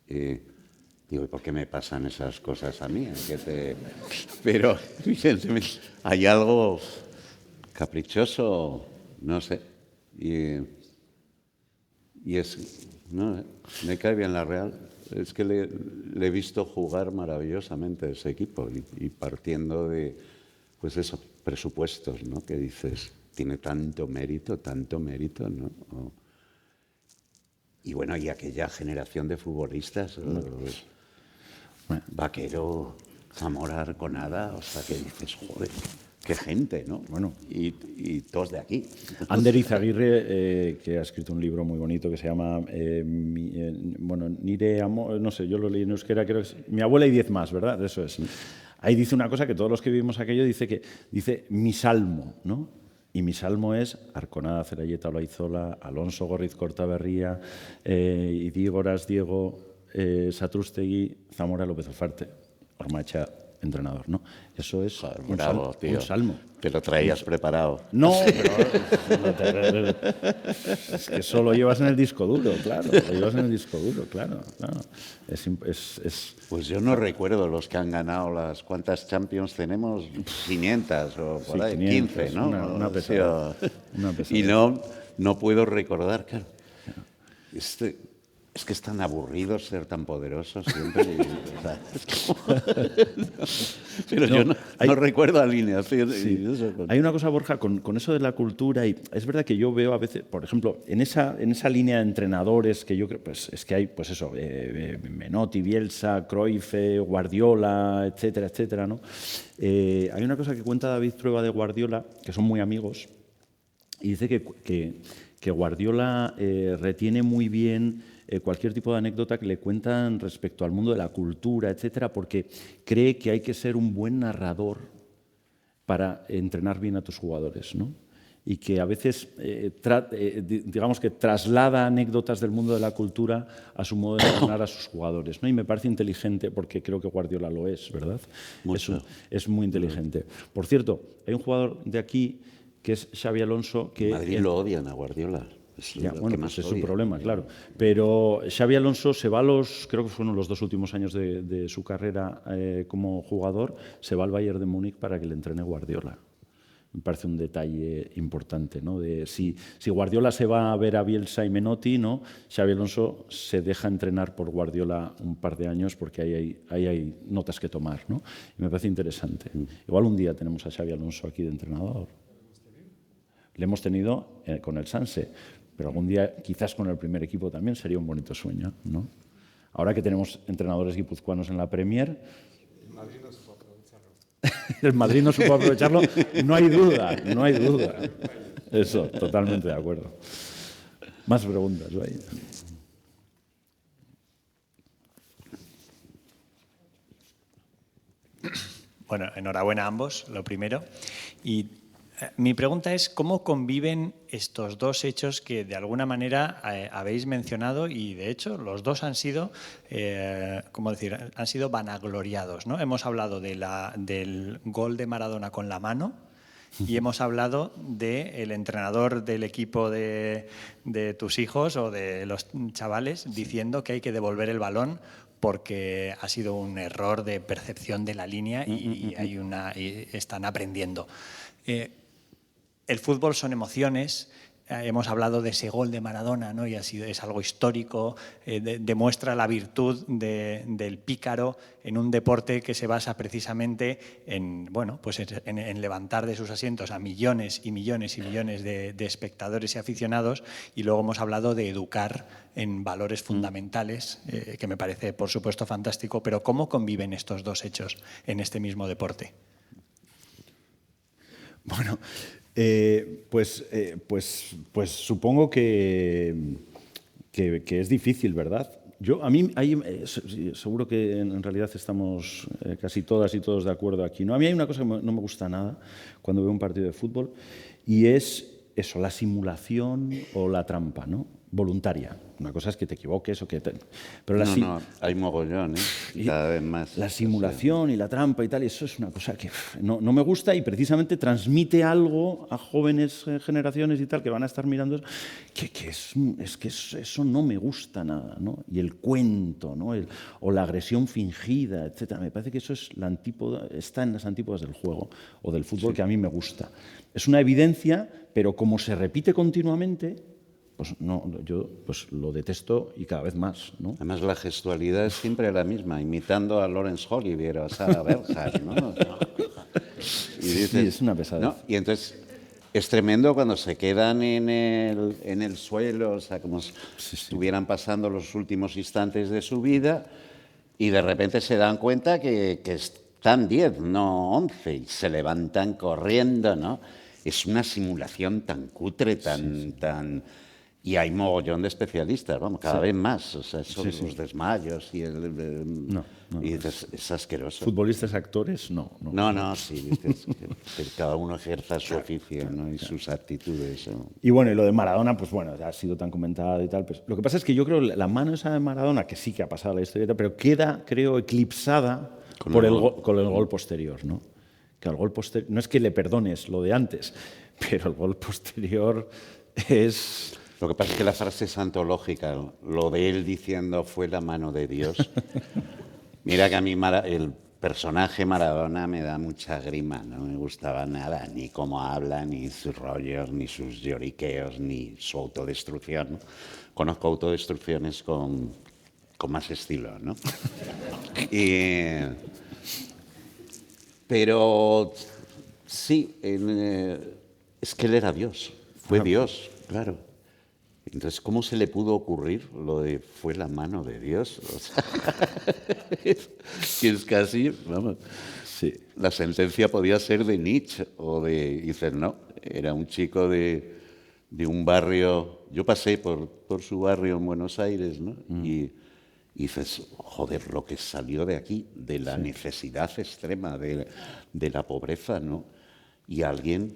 Digo, ¿y por qué me pasan esas cosas a mí? Pero, evidentemente, hay algo caprichoso, no sé. Y es, no, me cae bien la Real. Es que le he visto jugar maravillosamente a ese equipo y partiendo de, pues eso, presupuestos, ¿no? Que dices, tiene tanto mérito, ¿no? Y bueno, y aquella generación de futbolistas, Vaquero, Zamora, Arconada, o sea, que dices, joder, qué gente, ¿no? Bueno. Y todos de aquí. Ander Izaguirre, que ha escrito un libro muy bonito que se llama Nire Amo, no sé, yo lo leí en euskera, creo que es Mi abuela y 10 más, ¿verdad? Eso es. Ahí dice una cosa que todos los que vivimos aquello dice mi salmo, ¿no? Y mi salmo es Arconada, Zerayeta, Olaizola, Alonso Gorriz Cortaberría, Idígoras, Diego, Satrústegui, Zamora López Alfarte, Ormacha, entrenador, ¿no? Eso es Bravo, tío. un salmo. Te lo traías preparado. No, pero es que eso lo llevas en el disco duro, claro. Lo llevas en el disco duro, claro. Pues yo no recuerdo los que han ganado las... ¿Cuántas Champions tenemos? 500 o por Sí, ahí, 500, 15, ¿no? una pesada. Una pesada. Y no puedo recordar, claro. Es que es tan aburrido ser tan poderoso siempre. O sea, pero yo no recuerdo alineaciones. Sí. Hay una cosa, Borja, con eso de la cultura, y es verdad que yo veo a veces, por ejemplo, en esa línea de entrenadores que yo creo, pues es que hay, pues eso, Menotti, Bielsa, Cruyff, Guardiola, etcétera, etcétera, ¿no? Hay una cosa que cuenta David Trueba de Guardiola, que son muy amigos, y dice que Guardiola retiene muy bien cualquier tipo de anécdota que le cuentan respecto al mundo de la cultura, etcétera, porque cree que hay que ser un buen narrador para entrenar bien a tus jugadores, ¿no? Y que a veces, digamos que traslada anécdotas del mundo de la cultura a su modo de entrenar a sus jugadores, ¿no? Y me parece inteligente porque creo que Guardiola lo es, ¿verdad? Es muy inteligente. Por cierto, hay un jugador de aquí que es Xabi Alonso que... Madrid lo odian a Guardiola. Bueno, pues es su problema, claro. Pero Xabi Alonso se va creo que fueron los 2 últimos años de su carrera como jugador, se va al Bayern de Múnich para que le entrene Guardiola. Me parece un detalle importante, ¿no? Si Guardiola se va a ver a Bielsa y Menotti, ¿no? Xabi Alonso se deja entrenar por Guardiola un par de años porque ahí hay notas que tomar, ¿no? Y me parece interesante. Igual un día tenemos a Xabi Alonso aquí de entrenador. Le hemos tenido con el Sanse. Pero algún día, quizás con el primer equipo también, sería un bonito sueño, ¿no? Ahora que tenemos entrenadores guipuzcoanos en la Premier... El Madrid no supo aprovecharlo. El Madrid no supo aprovecharlo, no hay duda, no hay duda. Eso, totalmente de acuerdo. Más preguntas, vaya. Bueno, enhorabuena a ambos, lo primero. Y mi pregunta es, ¿cómo conviven estos dos hechos que de alguna manera habéis mencionado y de hecho los dos han sido, han sido vanagloriados, ¿no? Hemos hablado del gol de Maradona con la mano y hemos hablado del entrenador del equipo de tus hijos o de los chavales diciendo que hay que devolver el balón porque ha sido un error de percepción de la línea y están aprendiendo. El fútbol son emociones. Hemos hablado de ese gol de Maradona, ¿no? Y es algo histórico, demuestra la virtud del pícaro en un deporte que se basa precisamente en levantar de sus asientos a millones y millones y millones de espectadores y aficionados. Y luego hemos hablado de educar en valores fundamentales, que me parece, por supuesto, fantástico. Pero ¿cómo conviven estos dos hechos en este mismo deporte? Bueno... Pues supongo que es difícil, ¿verdad? Seguro que en realidad estamos casi todas y todos de acuerdo aquí, ¿no? A mí hay una cosa que no me gusta nada cuando veo un partido de fútbol y es eso, la simulación o la trampa, ¿no? Voluntaria. Una cosa es que te equivoques o que... Pero hay mogollón, ¿eh? Cada vez más. La simulación y la trampa y tal, eso es una cosa que no me gusta y precisamente transmite algo a jóvenes generaciones y tal que van a estar mirando eso no me gusta nada, ¿no? Y el cuento, ¿no? O la agresión fingida, etcétera. Me parece que eso es está en las antípodas del juego o del fútbol, sí, que a mí me gusta. Es una evidencia, pero como se repite continuamente... Pues no, yo lo detesto y cada vez más, ¿no? Además, la gestualidad es siempre la misma, imitando a Laurence Olivier o a Sarah Bernhardt, ¿no? Y dices, sí, es una pesadez. ¿no? Y entonces es tremendo cuando se quedan en el suelo, o sea, como si estuvieran pasando los últimos instantes de su vida y de repente se dan cuenta que están 10, no 11, y se levantan corriendo, ¿no? Es una simulación tan cutre, tan... Y hay mogollón de especialistas, vamos, cada vez más. O sea, son los desmayos y y es asqueroso. Futbolistas, actores, no. No, sí, dices que cada uno ejerza su oficio, ¿no? Y sus actitudes, ¿no? Y bueno, y lo de Maradona, pues bueno, ya ha sido tan comentado y tal. Pues, lo que pasa es que yo creo que la mano esa de Maradona, que sí que ha pasado a la historieta, pero queda, creo, eclipsada con el gol posterior, ¿no? Que al gol posterior, no es que le perdones lo de antes, pero el gol posterior es... Lo que pasa es que la frase es antológica, lo de él diciendo fue la mano de Dios. Mira que a mí el personaje Maradona me da mucha grima, no me gustaba nada, ni cómo habla, ni sus rollos, ni sus lloriqueos, ni su autodestrucción. Conozco autodestrucciones con más estilo, ¿no? Pero sí, es que él era Dios, fue Dios, claro. Entonces, ¿cómo se le pudo ocurrir lo de fue la mano de Dios? O sea, que es casi, vamos, Sí. la sentencia podía ser de Nietzsche o de, dices, no, era un chico de un barrio, yo pasé por su barrio en Buenos Aires, ¿no? Y dices, joder, lo que salió de aquí, de la necesidad extrema, de la pobreza, ¿no? Y alguien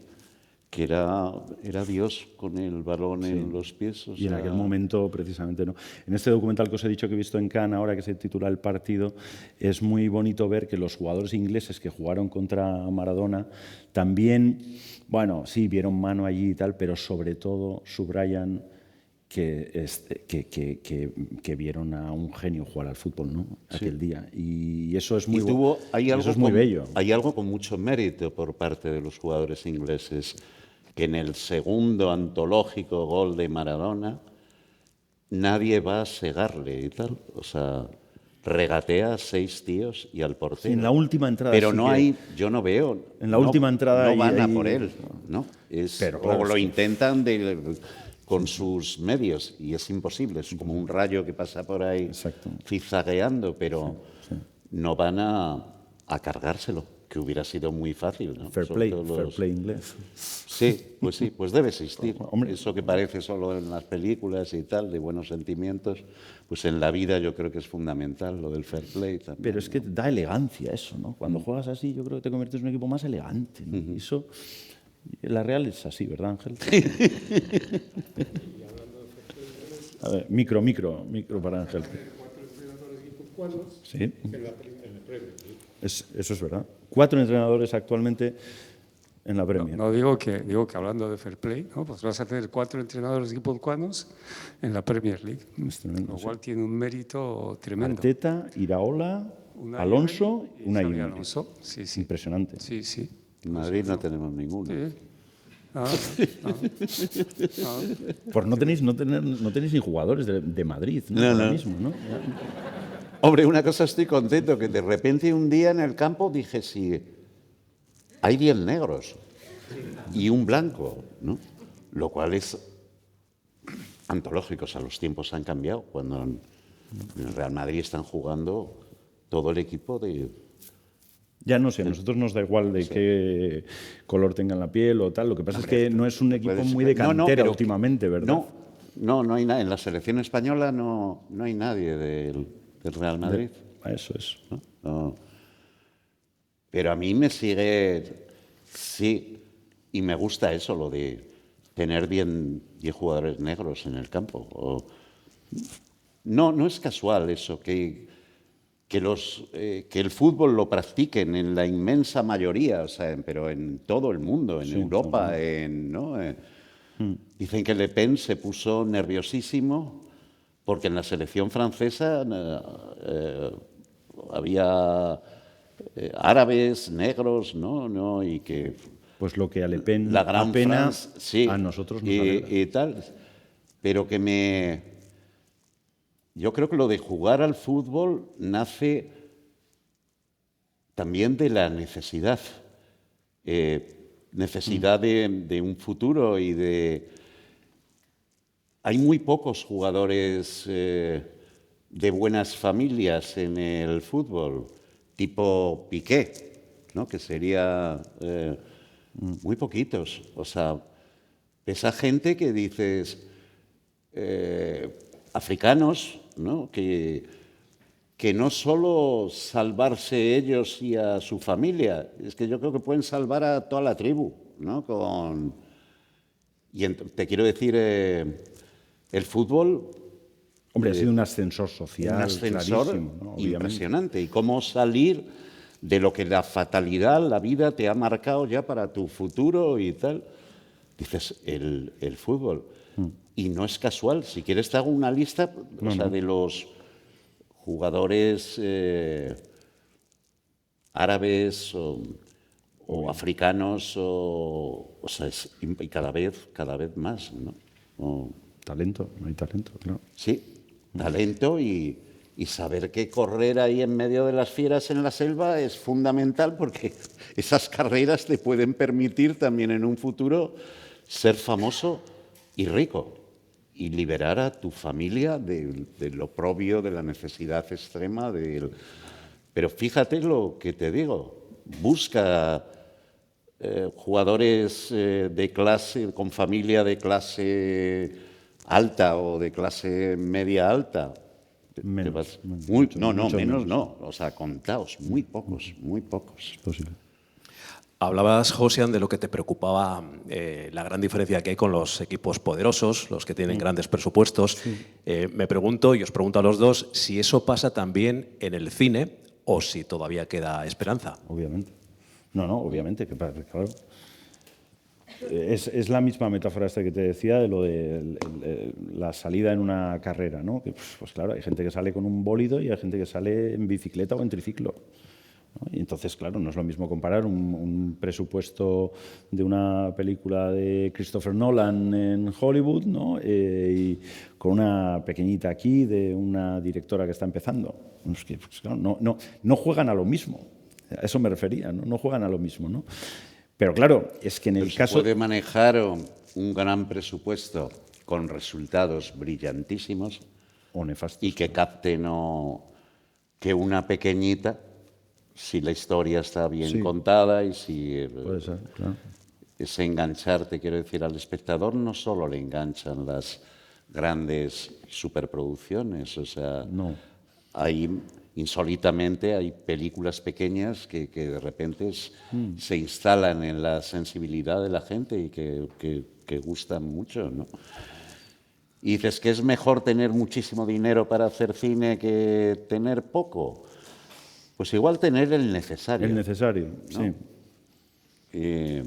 que era Dios con el balón en los pies. Y en aquel momento, precisamente, no. En este documental que os he dicho que he visto en Cannes, ahora que se titula El partido, es muy bonito ver que los jugadores ingleses que jugaron contra Maradona también, bueno, sí, vieron mano allí y tal, pero sobre todo subrayan que vieron a un genio jugar al fútbol, ¿no? Aquel día. Y eso es muy, eso es muy bello. Hay algo con mucho mérito por parte de los jugadores ingleses, que en el segundo antológico gol de Maradona nadie va a segarle y tal. O sea, regatea a 6 tíos y al portero. Sí, en la última entrada. Pero sí no hay, yo no veo. En la última entrada. No van a por él, ¿no? Pero, claro, o lo intentan con sus medios y es imposible. Es como un rayo que pasa por ahí zigzagueando, pero no van a cargárselo. Que hubiera sido muy fácil, ¿no? Fair play inglés. Sí, pues debe existir. Hombre. Eso que parece solo en las películas y tal, de buenos sentimientos, pues en la vida yo creo que es fundamental lo del fair play también. Pero es que da elegancia eso, ¿no? Cuando juegas así, yo creo que te conviertes en un equipo más elegante, ¿no? Y eso, la Real es así, ¿verdad, Ángel? A ver, micro para Ángel. Sí. Eso es verdad. 4 entrenadores actualmente en la Premier. No digo que hablando de fair play, ¿no? Pues vas a tener 4 entrenadores guipuzcoanos en la Premier League, lo cual tiene un mérito tremendo. Arteta, Iraola, Alonso, Unai Emery. Alonso, sí. Impresionante. Sí. En Madrid no tenemos ninguno. Sí. Pues no tenéis ni jugadores de Madrid, ¿no? Ahora mismo, ¿no? Hombre, una cosa estoy contento, que de repente un día en el campo dije, sí, hay 10 negros y un blanco, ¿no? Lo cual es antológico, o sea, los tiempos han cambiado. Cuando en el Real Madrid están jugando todo el equipo de... Ya no sé, a nosotros nos da igual de qué color tengan la piel o tal, lo que pasa es que no es un equipo muy de cantera últimamente, ¿verdad? No hay nada. En la selección española no hay nadie del Real Madrid. Eso es. No. Pero a mí me sigue, sí, y me gusta eso, lo de tener 10 jugadores negros en el campo. No es casual eso, que el fútbol lo practiquen en la inmensa mayoría, o sea, pero en todo el mundo, en Europa, dicen que Le Pen se puso nerviosísimo porque en la selección francesa había árabes, negros, ¿no? Y que... Pues lo que a Le Pen la gran pena, sí, a nosotros nos alegra. Y tal. Pero yo creo que lo de jugar al fútbol nace también de la necesidad. Necesidad de un futuro y de... Hay muy pocos jugadores de buenas familias en el fútbol. tipo Piqué, ¿no? Que sería muy poquitos. O sea, esa gente que dices, africanos, ¿no? Que no solo salvarse ellos y a su familia, es que yo creo que pueden salvar a toda la tribu, ¿no? Te quiero decir, el fútbol... Hombre, ha sido un ascensor social, un ascensor clarísimo, ¿no? Obviamente. Impresionante. Y cómo salir de lo que la fatalidad, la vida te ha marcado ya para tu futuro y tal. Dices, el fútbol. Y no es casual. Si quieres te hago una lista de los jugadores árabes o africanos, y cada vez más, ¿no? Talento, no hay talento, claro. Sí, talento y saber que correr ahí en medio de las fieras en la selva es fundamental, porque esas carreras te pueden permitir también en un futuro ser famoso y rico y liberar a tu familia de lo propio, de la necesidad extrema. Pero fíjate lo que te digo, busca jugadores de clase, con familia de clase alta o de clase media alta. Menos. Menos no. O sea, contaos, muy pocos. Es posible. Hablabas, Josian, de lo que te preocupaba, la gran diferencia que hay con los equipos poderosos, los que tienen grandes presupuestos. Me pregunto, y os pregunto a los dos, si eso pasa también en el cine o si todavía queda esperanza. Obviamente. No, obviamente, que claro. Es la misma metáfora esta que te decía de lo de la salida en una carrera, ¿no? Que, pues claro, hay gente que sale con un bólido y hay gente que sale en bicicleta o en triciclo, ¿no? Y entonces, claro, no es lo mismo comparar un presupuesto de una película de Christopher Nolan en Hollywood, ¿no? Y con una pequeñita aquí de una directora que está empezando. Es que, pues, claro, no juegan a lo mismo. A eso me refería, ¿no? No juegan a lo mismo, ¿no? Pero claro, es que en el caso... Se puede manejar un gran presupuesto con resultados brillantísimos o nefastos, y que capten que una pequeñita, si la historia está bien contada y si... Puede ser, claro. Ese engancharte, quiero decir, al espectador no solo le enganchan las grandes superproducciones, o sea, insólitamente hay películas pequeñas que de repente se instalan en la sensibilidad de la gente y que gustan mucho, ¿no? Y dices que es mejor tener muchísimo dinero para hacer cine que tener poco. Pues igual tener el necesario. El necesario, ¿no? Sí.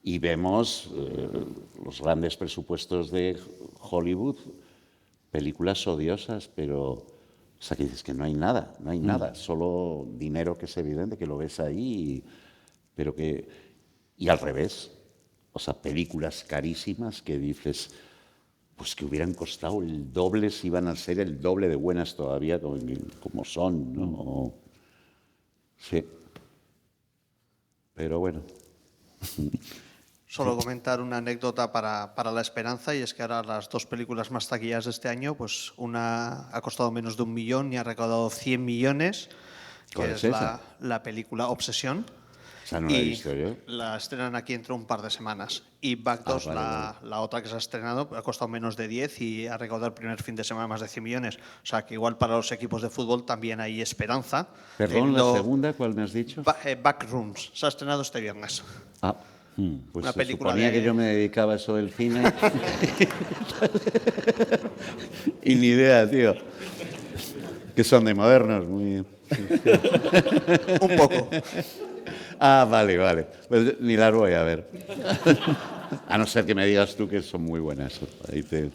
Y vemos los grandes presupuestos de Hollywood, películas odiosas, pero... O sea, que dices que no hay nada, solo dinero, que es evidente, que lo ves ahí, pero que... Y al revés, o sea, películas carísimas que dices, pues que hubieran costado el doble si iban a ser el doble de buenas todavía como son, ¿no? Sí. Pero bueno... Solo comentar una anécdota para la esperanza, y es que ahora las dos películas más taquilleras de este año, pues una ha costado menos de 1 millón y ha recaudado 100 millones, que es la película Obsesión. O sea, no la he visto yo. La estrenan aquí entre un par de semanas. Y Back 2, la otra que se ha estrenado, ha costado menos de 10 y ha recaudado el primer fin de semana más de 100 millones. O sea, que igual para los equipos de fútbol también hay esperanza. Perdón, ¿la segunda cuál me has dicho? Backrooms. Se ha estrenado este viernes. Pues una se película suponía que yo me dedicaba a eso del cine. Y ni idea, tío. Que son de modernos, muy... Un poco. Vale. Pues ni las voy a ver. A no ser que me digas tú que son muy buenas. Ahí te...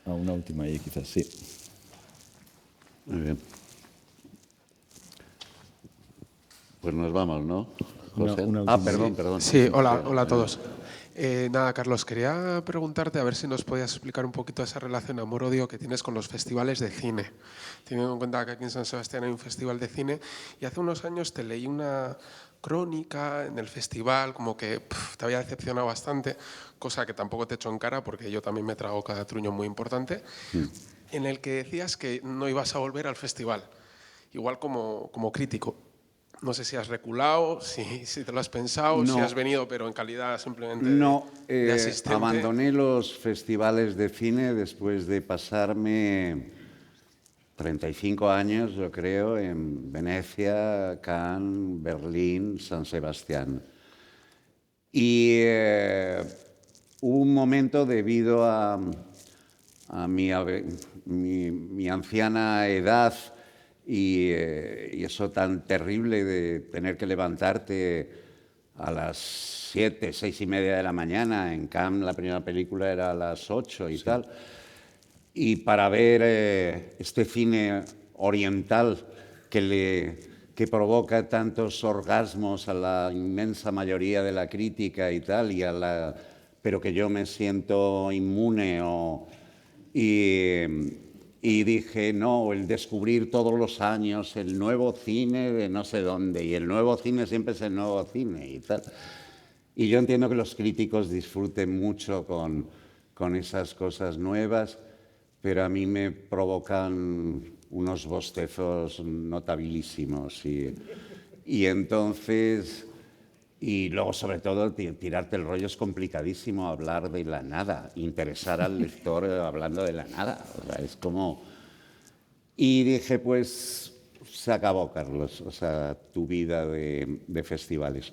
Una última ahí, quizás, sí. Muy bien. Pues nos vamos, ¿no? José. Una Perdón. Sí, hola a todos. Nada, Carlos, quería preguntarte a ver si nos podías explicar un poquito esa relación amor-odio que tienes con los festivales de cine. Teniendo en cuenta que aquí en San Sebastián hay un festival de cine y hace unos años te leí una crónica en el festival, como que te había decepcionado bastante, cosa que tampoco te echo en cara porque yo también me trago cada truño muy importante, en el que decías que no ibas a volver al festival, igual como crítico. No sé si has reculado, si te lo has pensado, No. si has venido, pero en calidad simplemente No, de asistente. abandoné los festivales de cine después de pasarme 35 años, yo creo, en Venecia, Cannes, Berlín, San Sebastián. Y hubo un momento debido a mi anciana edad y eso tan terrible de tener que levantarte a las 7, 6 y media de la mañana. En Cannes la primera película era a las 8 y tal. Y para ver este cine oriental que provoca tantos orgasmos a la inmensa mayoría de la crítica y tal, pero que yo me siento inmune y dije, no, el descubrir todos los años el nuevo cine de no sé dónde, y el nuevo cine siempre es el nuevo cine y tal. Y yo entiendo que los críticos disfruten mucho con esas cosas nuevas, pero a mí me provocan unos bostezos notabilísimos. Y entonces... Y luego, sobre todo, tirarte el rollo es complicadísimo, hablar de la nada, interesar al lector hablando de la nada. O sea, es como... Y dije, pues, se acabó, Carlos, o sea, tu vida de festivales.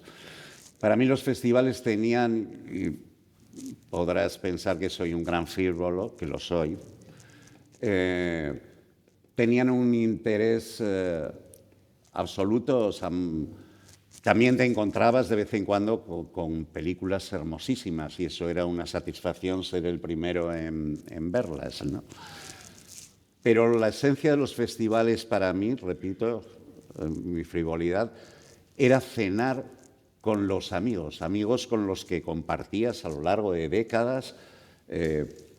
Para mí los festivales tenían, y podrás pensar que soy un gran frívolo, que lo soy, tenían un interés absoluto, o sea, también te encontrabas de vez en cuando con películas hermosísimas y eso era una satisfacción ser el primero en verlas, ¿no? Pero la esencia de los festivales para mí, repito, mi frivolidad, era cenar con los amigos con los que compartías a lo largo de décadas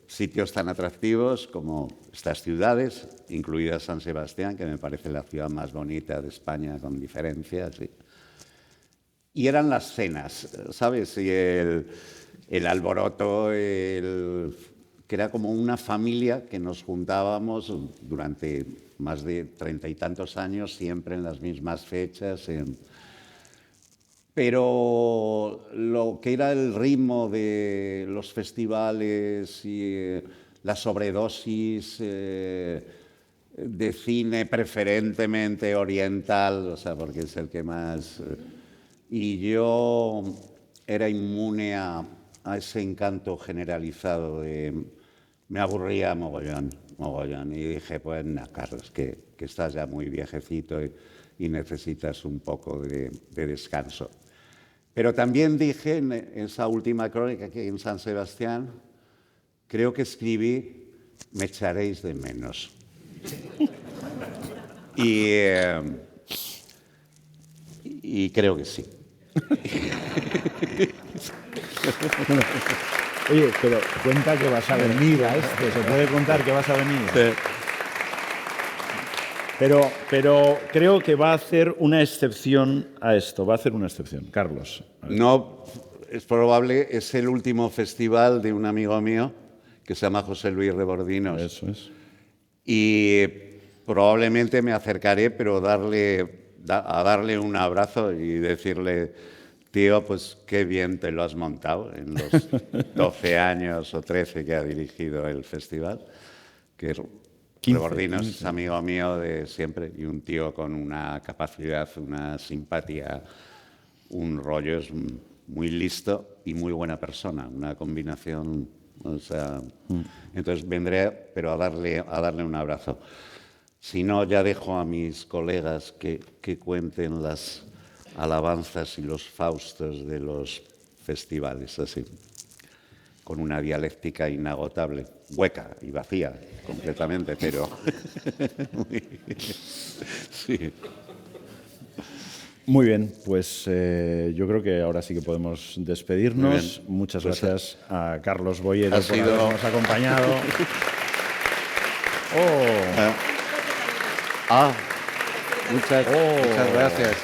sitios tan atractivos como estas ciudades, incluida San Sebastián, que me parece la ciudad más bonita de España con diferencia, sí. Y eran las cenas, ¿sabes? Y el alboroto, que era como una familia que nos juntábamos durante más de 30 y tantos años, siempre en las mismas fechas. Pero lo que era el ritmo de los festivales y la sobredosis de cine preferentemente oriental, o sea, porque es el que más... Y yo era inmune a ese encanto generalizado me aburría mogollón. Y dije, pues nada, Carlos, que estás ya muy viejecito y necesitas un poco de descanso. Pero también dije en esa última crónica que en San Sebastián, creo que escribí, me echaréis de menos. Y creo que sí. Oye, pero cuenta que vas a venir a esto, se puede contar que vas a venir. Sí. Pero creo que va a hacer una excepción a esto, va a hacer una excepción. Carlos. No, es probable, es el último festival de un amigo mío que se llama José Luis Rebordinos. Eso es. Y probablemente me acercaré, pero a darle un abrazo y decirle, tío, pues qué bien te lo has montado en los 12 años o 13 que ha dirigido el festival, que Rebordinos es amigo mío de siempre y un tío con una capacidad, una simpatía, un rollo, es muy listo y muy buena persona, una combinación, o sea, entonces vendré, pero a darle un abrazo. Si no, ya dejo a mis colegas que cuenten las alabanzas y los faustos de los festivales, así, con una dialéctica inagotable, hueca y vacía completamente, pero... sí. Muy bien, pues yo creo que ahora sí que podemos despedirnos. Muchas Pues gracias a Carlos Boyero ha por sido- habernos acompañado. Muchas gracias.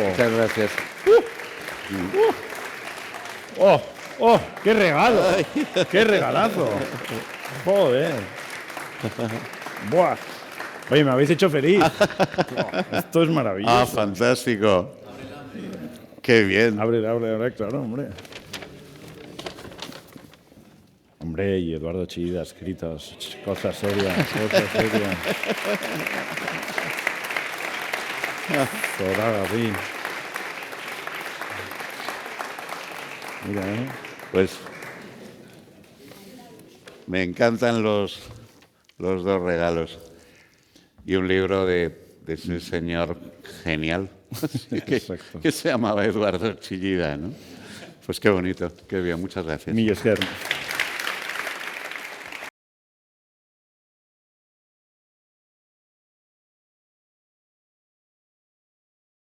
Muchas gracias. ¡Oh! ¡Qué regalo! ¡Qué regalazo! ¡Joder! ¡Buah! Oye, me habéis hecho feliz. Esto es maravilloso. Fantástico. Qué bien. Abre, claro, hombre. Hombre, y Eduardo Chillida, escritos, cosas serias. Zorada, sí. Mira, Pues me encantan los dos regalos. Y un libro de ese señor genial que se llamaba Eduardo Chillida, ¿no? Pues qué bonito, qué bien, muchas gracias. Mil esker.